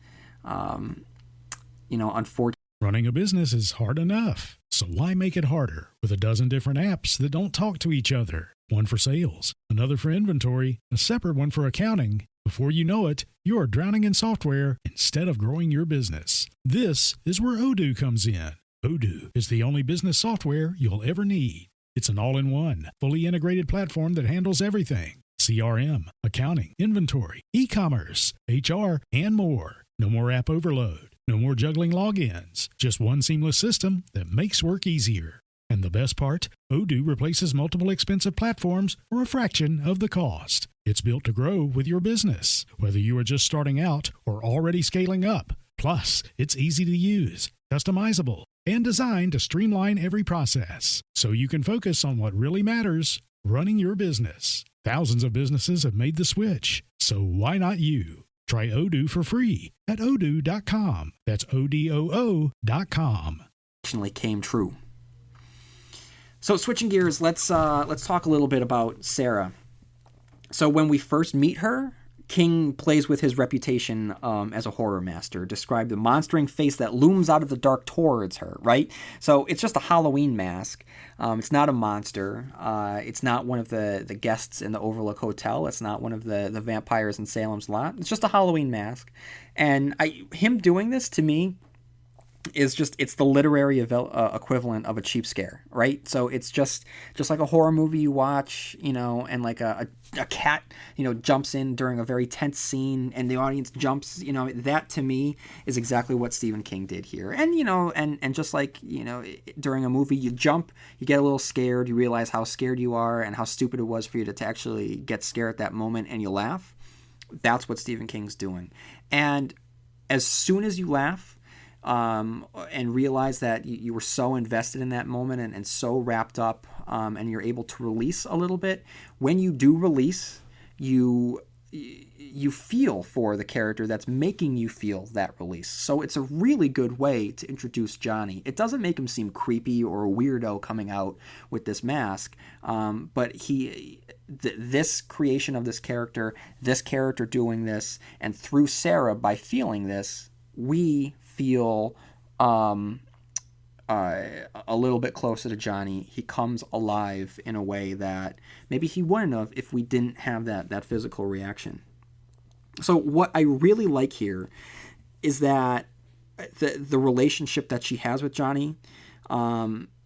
unfortunately... Running a business is hard enough, so why make it harder with a dozen different apps that don't talk to each other? One for sales, another for inventory, a separate one for accounting. Before you know it, you are drowning in software instead of growing your business. This is where Odoo comes in. Odoo is the only business software you'll ever need. It's an all-in-one, fully integrated platform that handles everything. CRM, accounting, inventory, e-commerce, HR, and more. No more app overload. No more juggling logins. Just one seamless system that makes work easier. And the best part, Odoo replaces multiple expensive platforms for a fraction of the cost. It's built to grow with your business, whether you are just starting out or already scaling up. Plus, it's easy to use, customizable, and designed to streamline every process, so you can focus on what really matters, running your business. Thousands of businesses have made the switch, so why not you? Try Odoo for free at odoo.com. That's ODOO.com. Actually came true. So switching gears, let's talk a little bit about Sarah. So when we first meet her, King plays with his reputation as a horror master, described the monstering face that looms out of the dark towards her, right? So it's just a Halloween mask. It's not a monster. It's not one of the guests in the Overlook Hotel. It's not one of the vampires in Salem's Lot. It's just a Halloween mask. And him doing this, to me, it's the literary equivalent of a cheap scare, right? So it's just like a horror movie you watch, and like a cat, jumps in during a very tense scene and the audience jumps, that to me is exactly what Stephen King did here. And, and just like, during a movie, you jump, you get a little scared, you realize how scared you are and how stupid it was for you to actually get scared at that moment, and you laugh. That's what Stephen King's doing. And as soon as you laugh, and realize that you were so invested in that moment and so wrapped up, and you're able to release a little bit. When you do release, you feel for the character that's making you feel that release. So it's a really good way to introduce Johnny. It doesn't make him seem creepy or a weirdo coming out with this mask, but this creation of this character doing this, and through Sarah, by feeling this, we feel a little bit closer to Johnny. He comes alive in a way that maybe he wouldn't have if we didn't have that physical reaction. So what I really like here is that the relationship that she has with Johnny,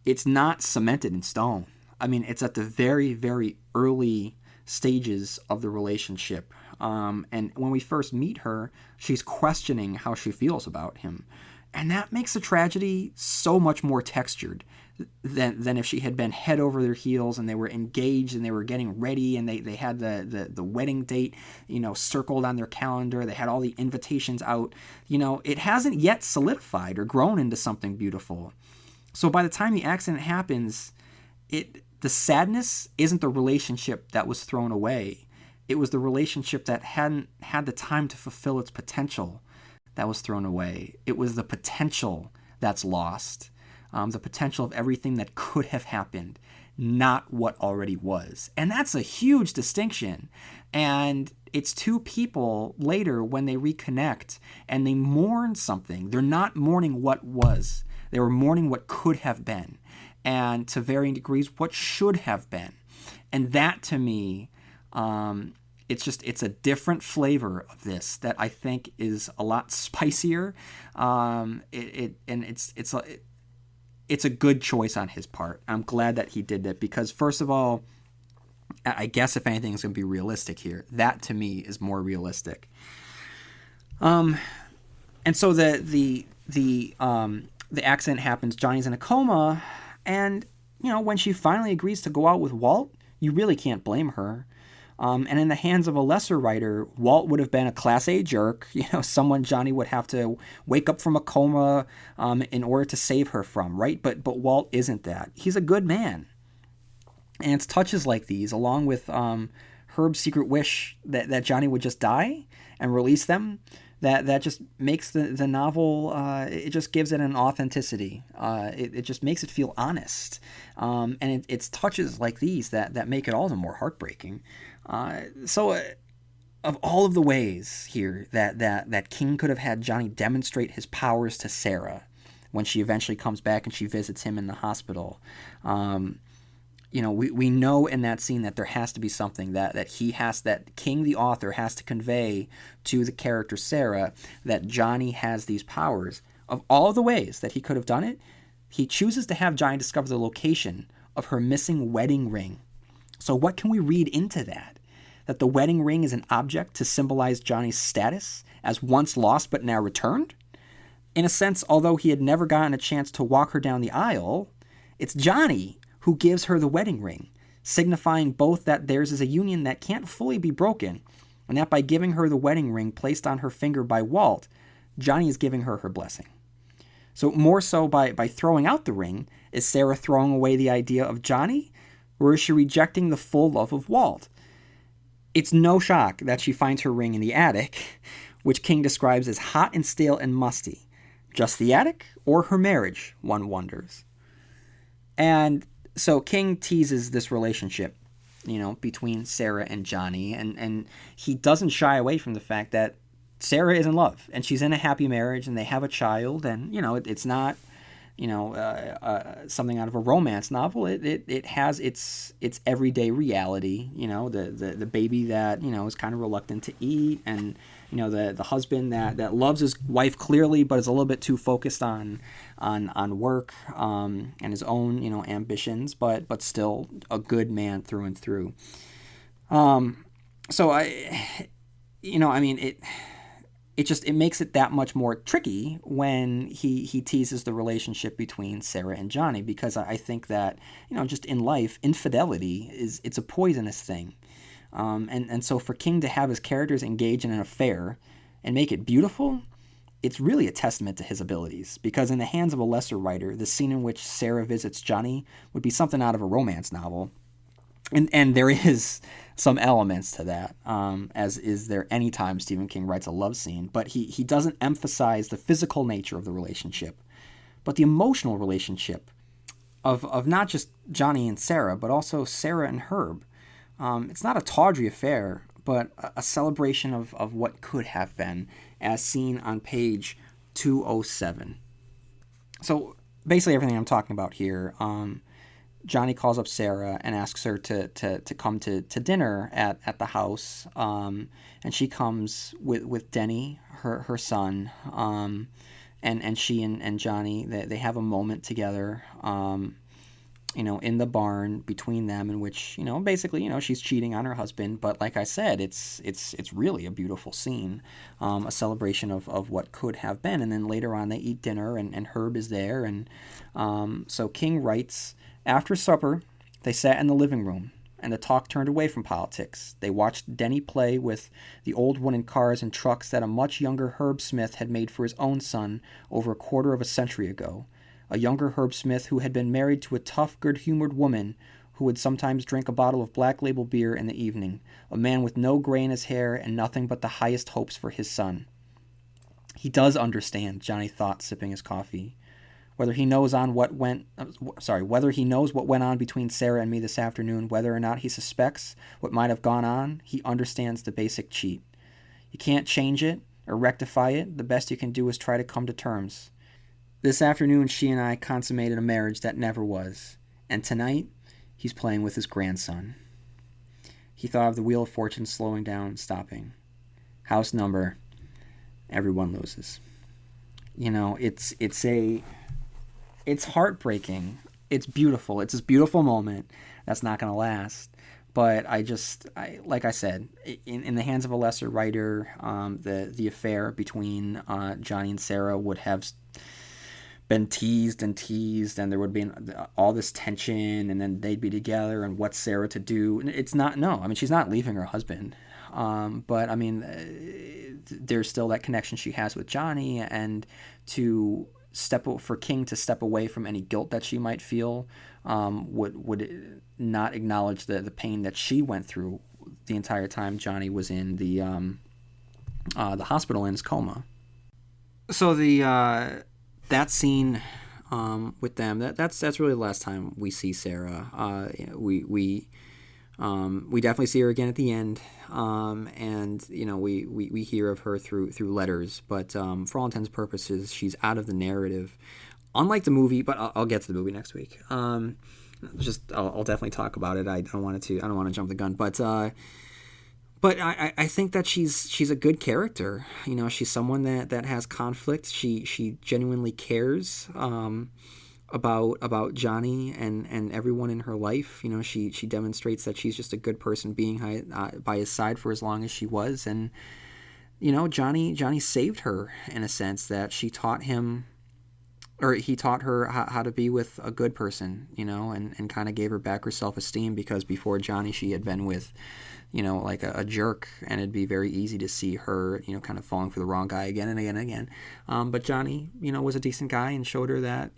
it's not cemented in stone. I mean, it's at the very, very early stages of the relationship. And when we first meet her, she's questioning how she feels about him. And that makes the tragedy so much more textured than if she had been head over their heels and they were engaged and they were getting ready and they had the wedding date, circled on their calendar. They had all the invitations out. It hasn't yet solidified or grown into something beautiful. So by the time the accident happens, the sadness isn't the relationship that was thrown away. It was the relationship that hadn't had the time to fulfill its potential that was thrown away. It was the potential that's lost, the potential of everything that could have happened, not what already was. And that's a huge distinction. And it's two people later when they reconnect and they mourn something. They're not mourning what was. They were mourning what could have been, and to varying degrees, what should have been. And that, to me, it's a different flavor of this that I think is a lot spicier. It's a good choice on his part. I'm glad that he did it because, first of all, I guess if anything is going to be realistic here, that to me is more realistic. And so the accident happens. Johnny's in a coma, and when she finally agrees to go out with Walt, you really can't blame her. And in the hands of a lesser writer, Walt would have been a Class A jerk, someone Johnny would have to wake up from a coma in order to save her from, right? But Walt isn't that. He's a good man. And it's touches like these, along with Herb's secret wish that Johnny would just die and release them, that just makes the novel, it just gives it an authenticity. It just makes it feel honest. And it's touches like these that make it all the more heartbreaking. So of all of the ways here that King could have had Johnny demonstrate his powers to Sarah when she eventually comes back and she visits him in the hospital, we know in that scene that there has to be something that King, the author, has to convey to the character Sarah, that Johnny has these powers. Of all the ways that he could have done it, he chooses to have Johnny discover the location of her missing wedding ring. So what can we read into that? That the wedding ring is an object to symbolize Johnny's status as once lost but now returned? In a sense, although he had never gotten a chance to walk her down the aisle, it's Johnny who gives her the wedding ring, signifying both that theirs is a union that can't fully be broken, and that by giving her the wedding ring placed on her finger by Walt, Johnny is giving her blessing. So more so by throwing out the ring, is Sarah throwing away the idea of Johnny, or is she rejecting the full love of Walt? It's no shock that she finds her ring in the attic, which King describes as hot and stale and musty. Just the attic, or her marriage, one wonders. And so King teases this relationship, between Sarah and Johnny, and he doesn't shy away from the fact that Sarah is in love, and she's in a happy marriage, and they have a child, and, it's not, something out of a romance novel. It has its everyday reality, the baby that, is kind of reluctant to eat, and, the husband that loves his wife clearly, but is a little bit too focused on work, and his own, ambitions, but still a good man through and through. So it makes it that much more tricky when he teases the relationship between Sarah and Johnny, because I think that, just in life, infidelity it's a poisonous thing. And so for King to have his characters engage in an affair and make it beautiful, it's really a testament to his abilities, because in the hands of a lesser writer, the scene in which Sarah visits Johnny would be something out of a romance novel. And there is some elements to that, as is there any time Stephen King writes a love scene, but he doesn't emphasize the physical nature of the relationship, but the emotional relationship of not just Johnny and Sarah, but also Sarah and Herb. It's not a tawdry affair, but a celebration of what could have been, as seen on page 207. So basically everything I'm talking about here, Johnny calls up Sarah and asks her to come to dinner at the house, and she comes with Denny, her son, and she and Johnny, they have a moment together, in the barn between them, in which, basically, she's cheating on her husband. But like I said, it's really a beautiful scene, a celebration of what could have been. And then later on, they eat dinner, and Herb is there. And so King writes, after supper, they sat in the living room, and the talk turned away from politics. They watched Denny play with the old wooden cars and trucks that a much younger Herb Smith had made for his own son over a quarter of a century ago. A younger Herb Smith who had been married to a tough, good-humored woman who would sometimes drink a bottle of Black Label beer in the evening, a man with no gray in his hair and nothing but the highest hopes for his son. He does understand, Johnny thought, sipping his coffee. Whether he knows what went on between Sarah and me this afternoon, whether or not he suspects what might have gone on, he understands the basic cheat. You can't change it or rectify it. The best you can do is try to come to terms. This afternoon, she and I consummated a marriage that never was, and tonight, he's playing with his grandson. He thought of the Wheel of Fortune slowing down, stopping. House number, everyone loses. It's heartbreaking. It's beautiful. It's this beautiful moment that's not going to last. But like I said, in the hands of a lesser writer, the affair between Johnny and Sarah would have been teased, and there would be all this tension, and then they'd be together, and what's Sarah to do? It's not, no. I mean, she's not leaving her husband. But, I mean, there's still that connection she has with Johnny, and for King to step away from any guilt that she might feel, would not acknowledge the pain that she went through the entire time Johnny was in the hospital in his coma. So that scene with them, that's really the last time we see Sarah. We definitely see her again at the end, and we hear of her through letters, but for all intents and purposes, she's out of the narrative. Unlike the movie, but I'll get to the movie next week. I'll definitely talk about it. I don't want to jump the gun, but I think that she's a good character. She's someone that has conflict. She genuinely cares about Johnny and everyone in her life. She demonstrates that she's just a good person being by his side for as long as she was. And Johnny saved her in a sense, that he taught her how to be with a good person, and kind of gave her back her self-esteem, because before Johnny she had been with like a jerk, and it'd be very easy to see her, kind of falling for the wrong guy again and again and again. But Johnny, was a decent guy and showed her that,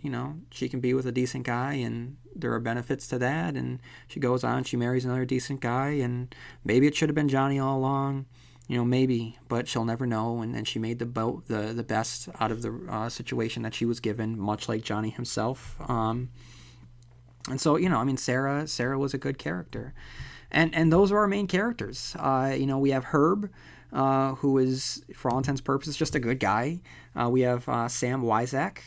she can be with a decent guy, and there are benefits to that. And she goes on, she marries another decent guy, and maybe it should have been Johnny all along, maybe, but she'll never know. And then she made the best out of the situation that she was given, much like Johnny himself. And so, Sarah was a good character. And those are our main characters. We have Herb, who is, for all intents and purposes, just a good guy. We have Sam Wyzak,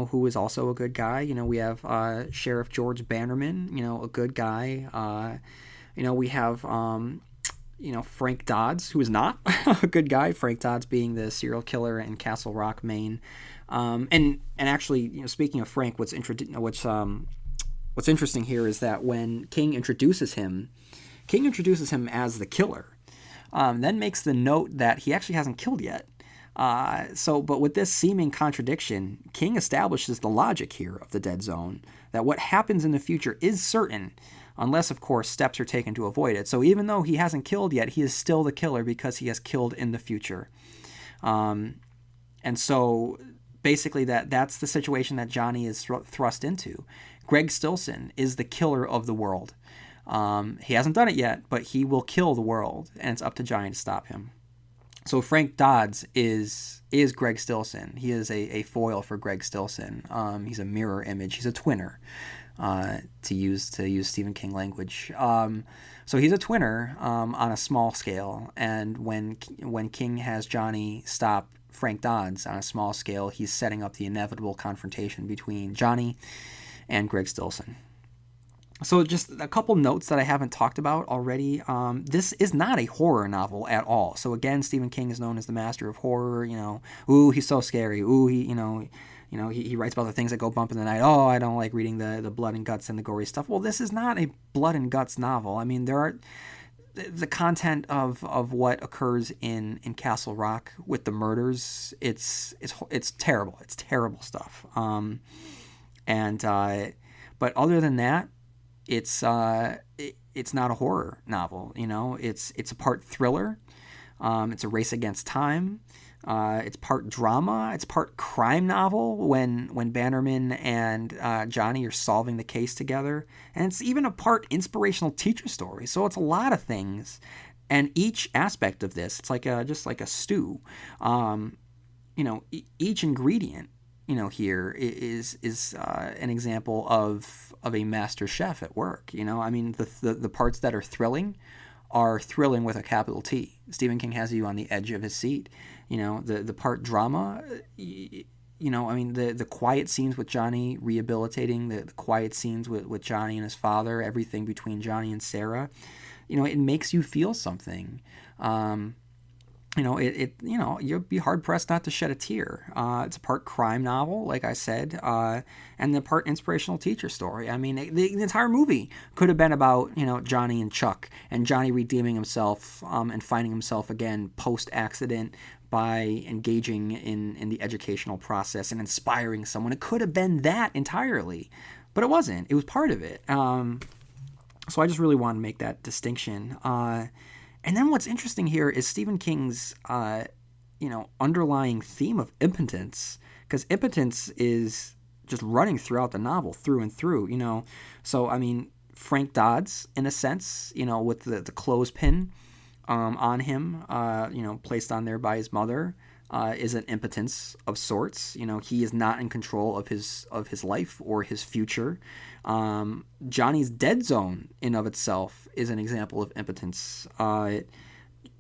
who is also a good guy. We have Sheriff George Bannerman, a good guy. We have, Frank Dodds, who is not a good guy. Frank Dodds being the serial killer in Castle Rock, Maine. And actually, speaking of Frank, what's interesting here is that when King introduces him as the killer, then makes the note that he actually hasn't killed yet. But with this seeming contradiction, King establishes the logic here of the dead zone, that what happens in the future is certain, unless, of course, steps are taken to avoid it. So even though he hasn't killed yet, he is still the killer because he has killed in the future. And so basically that's the situation that Johnny is thrust into. Greg Stillson is the killer of the world. He hasn't done it yet, but he will kill the world, and it's up to Johnny to stop him. So Frank Dodds is Greg Stillson. He is a foil for Greg Stillson. He's a mirror image. He's a twinner, to use Stephen King language. So he's a twinner on a small scale. And when King has Johnny stop Frank Dodds on a small scale, he's setting up the inevitable confrontation between Johnny and Greg Stillson. So just a couple notes that I haven't talked about already. This is not a horror novel at all. So again, Stephen King is known as the master of horror. Ooh, he's so scary. Ooh, he writes about the things that go bump in the night. Oh, I don't like reading the blood and guts and the gory stuff. Well, this is not a blood and guts novel. I mean, there are the content of what occurs in Castle Rock with the murders. It's terrible. It's terrible stuff. But other than that, it's not a horror novel. It's a part thriller. It's a race against time. It's part drama. It's part crime novel when Bannerman and Johnny are solving the case together, and it's even a part inspirational teacher story. So it's a lot of things, and each aspect of this, it's like just like a stew. Each ingredient here is an example of a master chef at work. I mean, the parts that are thrilling with a capital T. Stephen King has you on the edge of his seat. The part drama, I mean, the quiet scenes with Johnny rehabilitating, the quiet scenes with Johnny and his father, everything between Johnny and Sarah, it makes you feel something. You'll be hard pressed not to shed a tear. It's a part crime novel, like I said, and the part inspirational teacher story. I mean, the entire movie could have been about, Johnny and Chuck, and Johnny redeeming himself, and finding himself again post-accident by engaging in the educational process and inspiring someone. It could have been that entirely, but it wasn't. It was part of it. So I just really want to make that distinction. And then what's interesting here is Stephen King's, underlying theme of impotence, because impotence is just running throughout the novel, through and through, So, I mean, Frank Dodds, in a sense, with the clothespin on him, placed on there by his mother, is an impotence of sorts. He is not in control of his life or his future. Johnny's dead zone in of itself is an example of impotence.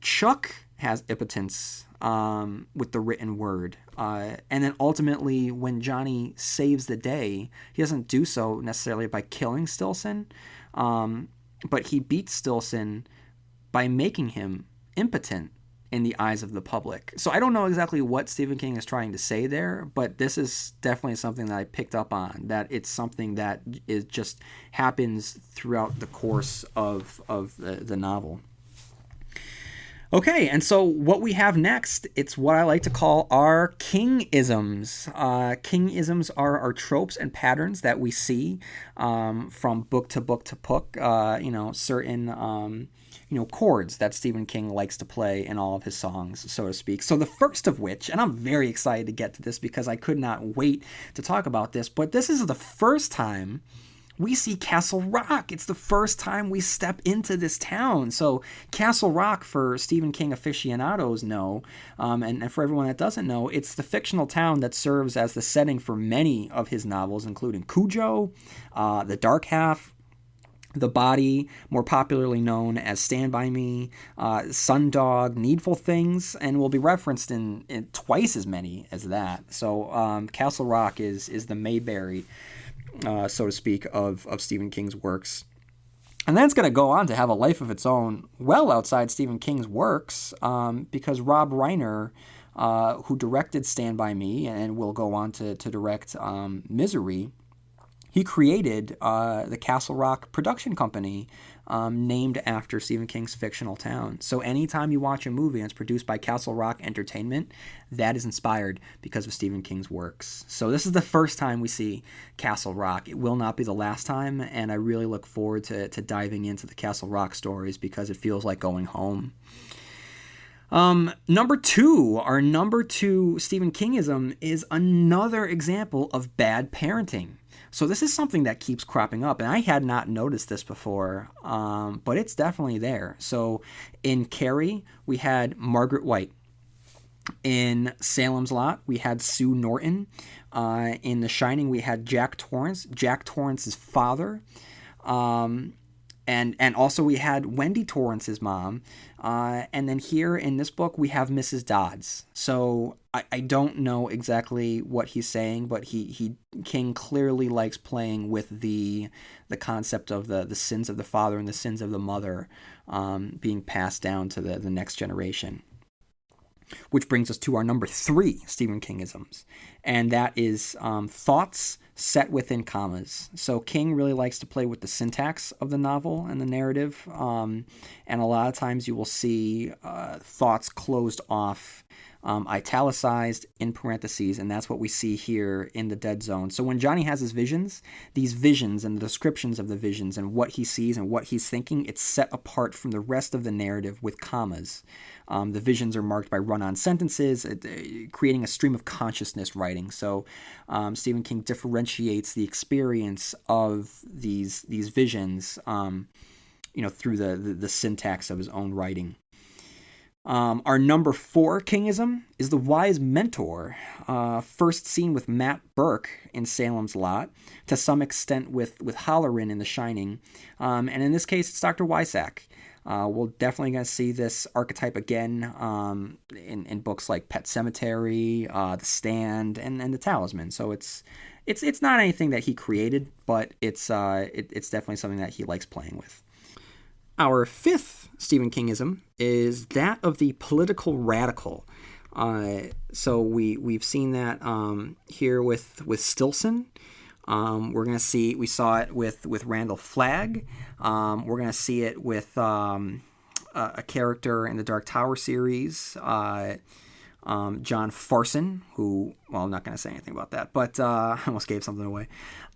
Chuck has impotence with the written word. And then ultimately, when Johnny saves the day, he doesn't do so necessarily by killing Stillson, but he beats Stillson by making him impotent in the eyes of the public. So I don't know exactly what Stephen King is trying to say there, but this is definitely something that I picked up on, that it's something that is just happens throughout the course of the novel. Okay, and so what we have next, it's what I like to call our King-isms. King-isms are our tropes and patterns that we see from book to book to book, certain chords that Stephen King likes to play in all of his songs, so to speak. So the first of which, and I'm very excited to get to this because I could not wait to talk about this, but this is the first time we see Castle Rock. It's the first time we step into this town. So Castle Rock, for Stephen King aficionados know, and for everyone that doesn't know, it's the fictional town that serves as the setting for many of his novels, including Cujo, The Dark Half, The Body, more popularly known as Stand By Me, Sundog, Needful Things, and will be referenced in twice as many as that. So Castle Rock is the Mayberry, so to speak, of Stephen King's works. And then it's going to go on to have a life of its own well outside Stephen King's works, because Rob Reiner, who directed Stand By Me and will go on to direct Misery, he created the Castle Rock production company, named after Stephen King's fictional town. So anytime you watch a movie and it's produced by Castle Rock Entertainment, that is inspired because of Stephen King's works. So this is the first time we see Castle Rock. It will not be the last time, and I really look forward to diving into the Castle Rock stories because it feels like going home. Our number two Stephen Kingism is another example of bad parenting. So this is something that keeps cropping up, and I had not noticed this before, but it's definitely there. So in Carrie, we had Margaret White. In Salem's Lot, we had Sue Norton. In The Shining, we had Jack Torrance's father. And also we had Wendy Torrance's mom. And then here in this book, we have Mrs. Dodds. So I don't know exactly what he's saying, but King clearly likes playing with the concept of the sins of the father and the sins of the mother being passed down to the next generation. Which brings us to our number 3 Stephen Kingisms, and that is thoughts set within commas. So King really likes to play with the syntax of the novel and the narrative, and a lot of times you will see thoughts closed off, italicized in parentheses, and that's what we see here in the Dead Zone. So when Johnny has his visions, these visions and the descriptions of the visions and what he sees and what he's thinking, it's set apart from the rest of the narrative with commas. The visions are marked by run-on sentences, creating a stream of consciousness writing. So Stephen King differentiates the experience of these visions, through the syntax of his own writing. Our number 4 Kingism is the wise mentor, first seen with Matt Burke in Salem's Lot, to some extent with Halloran in The Shining, and in this case it's Dr. Weissack. We're definitely going to see this archetype again in books like Pet Sematary, The Stand, and The Talisman. So it's not anything that he created, but it's definitely something that he likes playing with. Our 5th Stephen Kingism is that of the political radical. So we've seen that here with Stilson. We saw it with Randall Flagg. We're going to see it with a character in the Dark Tower series, John Farson, who, well, I'm not going to say anything about that, but I almost gave something away.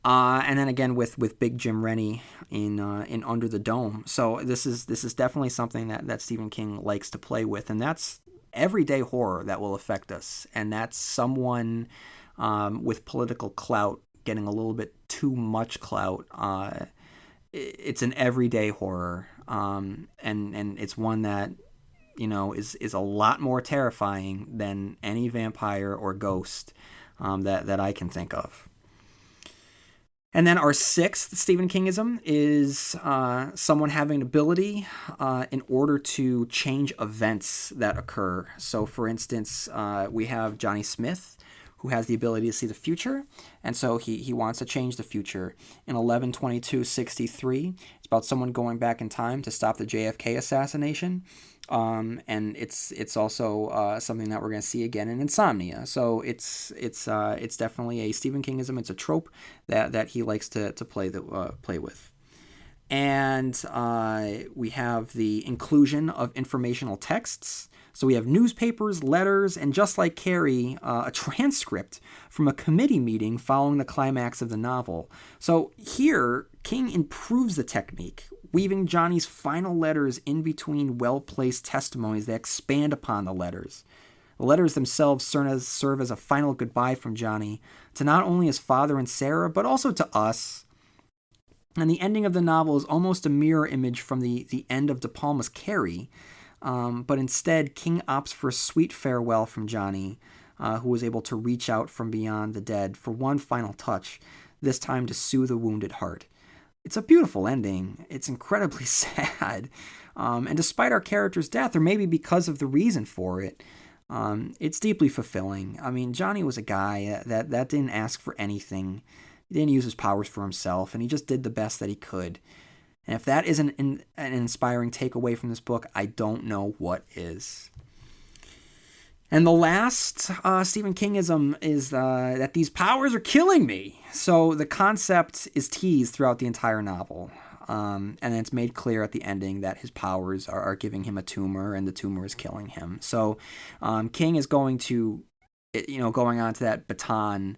And then again with Big Jim Rennie in Under the Dome. So this is definitely something that Stephen King likes to play with, and that's everyday horror that will affect us, and that's someone with political clout getting a little bit too much clout. It's an everyday horror, and it's one that is a lot more terrifying than any vampire or ghost that I can think of. And then our 6th Stephen Kingism is someone having an ability in order to change events that occur. So, for instance, we have Johnny Smith, who has the ability to see the future, and so he wants to change the future. In 11/22/63, it's about someone going back in time to stop the JFK assassination, and it's also something that we're going to see again in Insomnia. So it's definitely a Stephen Kingism. It's a trope that he likes to play with. And we have the inclusion of informational texts. So we have newspapers, letters, and just like Carrie, a transcript from a committee meeting following the climax of the novel. So here, King improves the technique, weaving Johnny's final letters in between well-placed testimonies that expand upon the letters. The letters themselves serve as a final goodbye from Johnny to not only his father and Sarah, but also to us. And the ending of the novel is almost a mirror image from the end of De Palma's Carrie. But instead, King opts for a sweet farewell from Johnny, who was able to reach out from beyond the dead for one final touch, this time to soothe a wounded heart. It's a beautiful ending. It's incredibly sad. And despite our character's death, or maybe because of the reason for it, it's deeply fulfilling. I mean, Johnny was a guy that didn't ask for anything. He didn't use his powers for himself, and he just did the best that he could. And if that isn't an inspiring takeaway from this book, I don't know what is. And the last Stephen Kingism is that these powers are killing me. So the concept is teased throughout the entire novel. And then it's made clear at the ending that his powers are giving him a tumor, and the tumor is killing him. So King is going on to that baton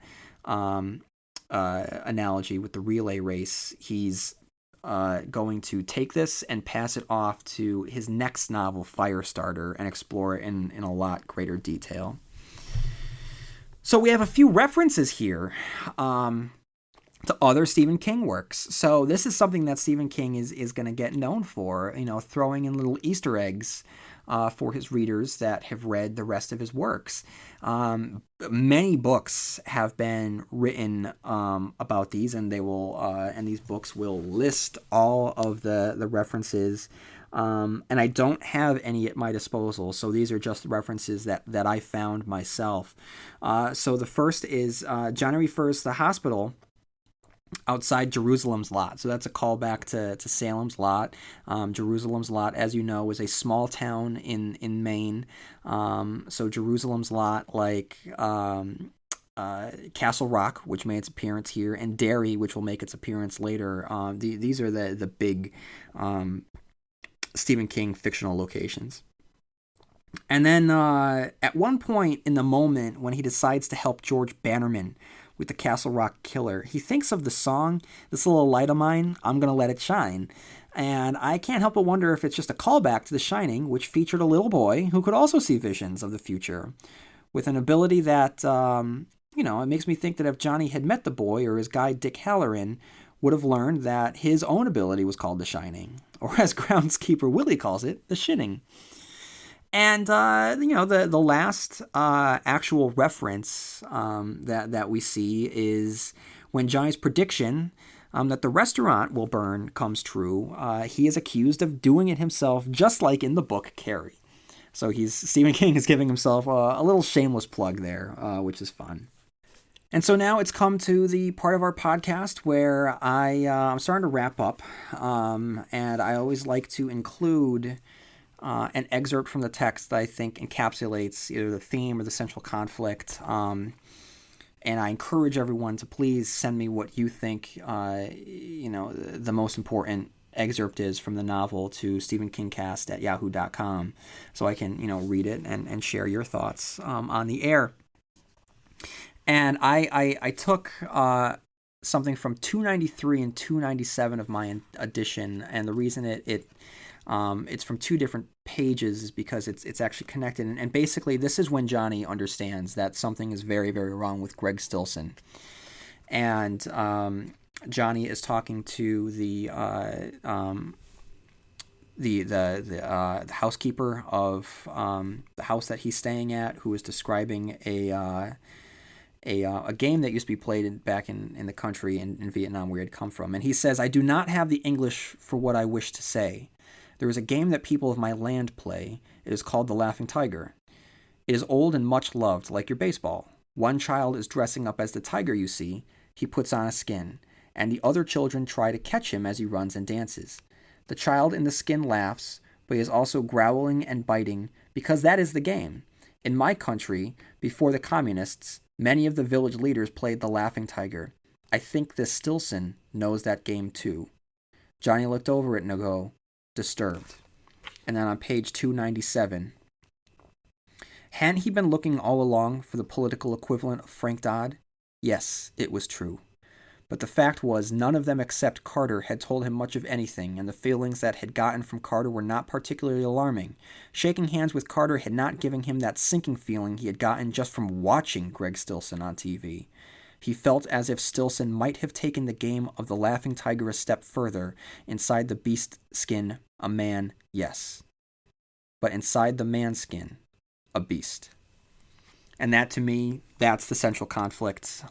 analogy with the relay race. He's going to take this and pass it off to his next novel, Firestarter, and explore it in a lot greater detail. So we have a few references here to other Stephen King works. So this is something that Stephen King is going to get known for, throwing in little Easter eggs for his readers that have read the rest of his works. Many books have been written about these, and they will, and these books will list all of the references. And I don't have any at my disposal, so these are just references that I found myself. So the first is Johnny refers to the hospital outside Jerusalem's Lot. So that's a callback to Salem's Lot. Jerusalem's Lot, as you know, is a small town in Maine. So Jerusalem's Lot, like Castle Rock, which made its appearance here, and Derry, which will make its appearance later. These are the big Stephen King fictional locations. And then at one point in the moment when he decides to help George Bannerman with the Castle Rock killer, he thinks of the song, "This Little Light of Mine, I'm Gonna Let It Shine." And I can't help but wonder if it's just a callback to The Shining, which featured a little boy who could also see visions of the future, with an ability that, it makes me think that if Johnny had met the boy, or his guide Dick Halloran would have learned that his own ability was called The Shining, or as groundskeeper Willie calls it, The Shinning. And, the last actual reference that we see is when Johnny's prediction that the restaurant will burn comes true. He is accused of doing it himself, just like in the book Carrie. So Stephen King is giving himself a little shameless plug there, which is fun. And so now it's come to the part of our podcast where I'm starting to wrap up, and I always like to include an excerpt from the text that I think encapsulates either the theme or the central conflict. And I encourage everyone to please send me what you think, the most important excerpt is from the novel to stephenkingcast@yahoo.com, so I can, read it and share your thoughts on the air. And I took something from 293 and 297 of my edition, and the reason it's from two different pages is because it's actually connected. And basically, this is when Johnny understands that something is very, very wrong with Greg Stilson. And Johnny is talking to the housekeeper of the house that he's staying at, who is describing a game that used to be played back in the country in Vietnam where he had come from. And he says, "I do not have the English for what I wish to say. There is a game that people of my land play. It is called the Laughing Tiger. It is old and much loved, like your baseball. One child is dressing up as the tiger you see. He puts on a skin, and the other children try to catch him as he runs and dances. The child in the skin laughs, but he is also growling and biting, because that is the game. In my country, before the communists, many of the village leaders played the Laughing Tiger. I think this Stilson knows that game too." Johnny looked over at Nago, disturbed. And then on page 297, "Hadn't he been looking all along for the political equivalent of Frank Dodd? Yes, it was true. But the fact was, none of them except Carter had told him much of anything, and the feelings that had gotten from Carter were not particularly alarming. Shaking hands with Carter had not given him that sinking feeling he had gotten just from watching Greg Stilson on TV. He felt as if Stilson might have taken the game of the Laughing Tiger a step further. Inside the beast skin, a man, yes. But inside the man's skin, a beast." And that, to me, that's the central conflict.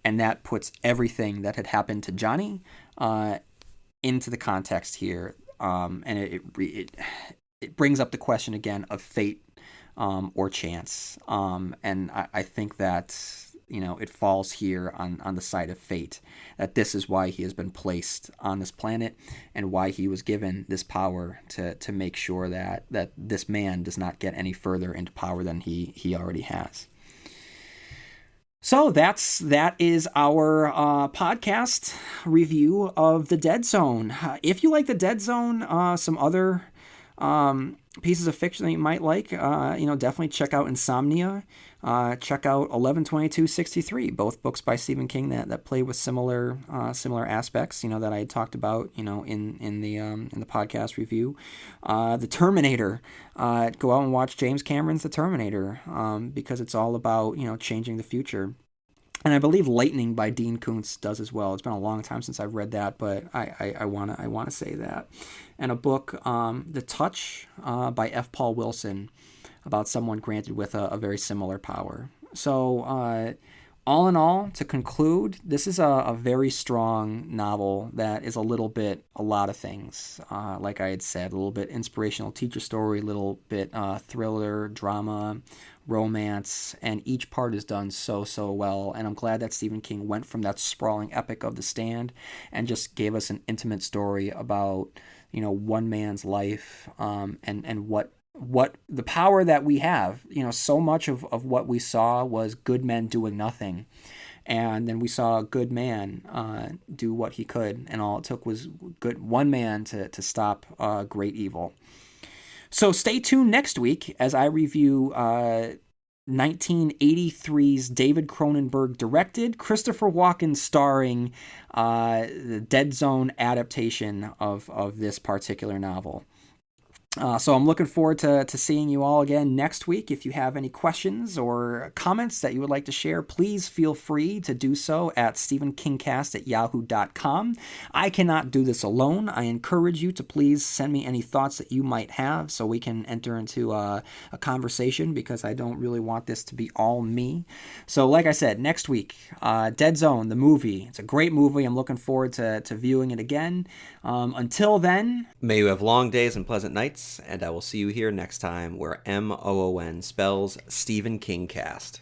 And that puts everything that had happened to Johnny into the context here. And it brings up the question again of fate or chance. And I think that it falls here on the side of fate, that this is why he has been placed on this planet and why he was given this power to make sure that this man does not get any further into power than he already has. So that is our podcast review of The Dead Zone. If you like The Dead Zone, some other pieces of fiction that you might like, definitely check out Insomnia. Check out 11/22/63, both books by Stephen King that play with similar aspects, that I had talked about, in the podcast review. The Terminator. Go out and watch James Cameron's The Terminator, because it's all about changing the future. And I believe Lightning by Dean Koontz does as well. It's been a long time since I've read that, but I wanna say that. And a book, The Touch, by F. Paul Wilson, about someone granted with a very similar power. So all in all, to conclude, this is a very strong novel that is a lot of things. Like I had said, a little bit inspirational teacher story, a little bit thriller, drama, romance, and each part is done so well. And I'm glad that Stephen King went from that sprawling epic of The Stand and just gave us an intimate story about one man's life, and what the power that we have. So much of what we saw was good men doing nothing, and then we saw a good man do what he could, and all it took was one man to stop great evil. So stay tuned next week as I review 1983's David Cronenberg directed, Christopher Walken starring, the Dead Zone adaptation of this particular novel. So I'm looking forward to seeing you all again next week. If you have any questions or comments that you would like to share, please feel free to do so at stephenkingcast@yahoo.com. I cannot do this alone. I encourage you to please send me any thoughts that you might have so we can enter into a conversation, because I don't really want this to be all me. So like I said, next week, Dead Zone, the movie. It's a great movie. I'm looking forward to viewing it again. Until then, may you have long days and pleasant nights, and I will see you here next time where MOON spells Stephen Kingcast.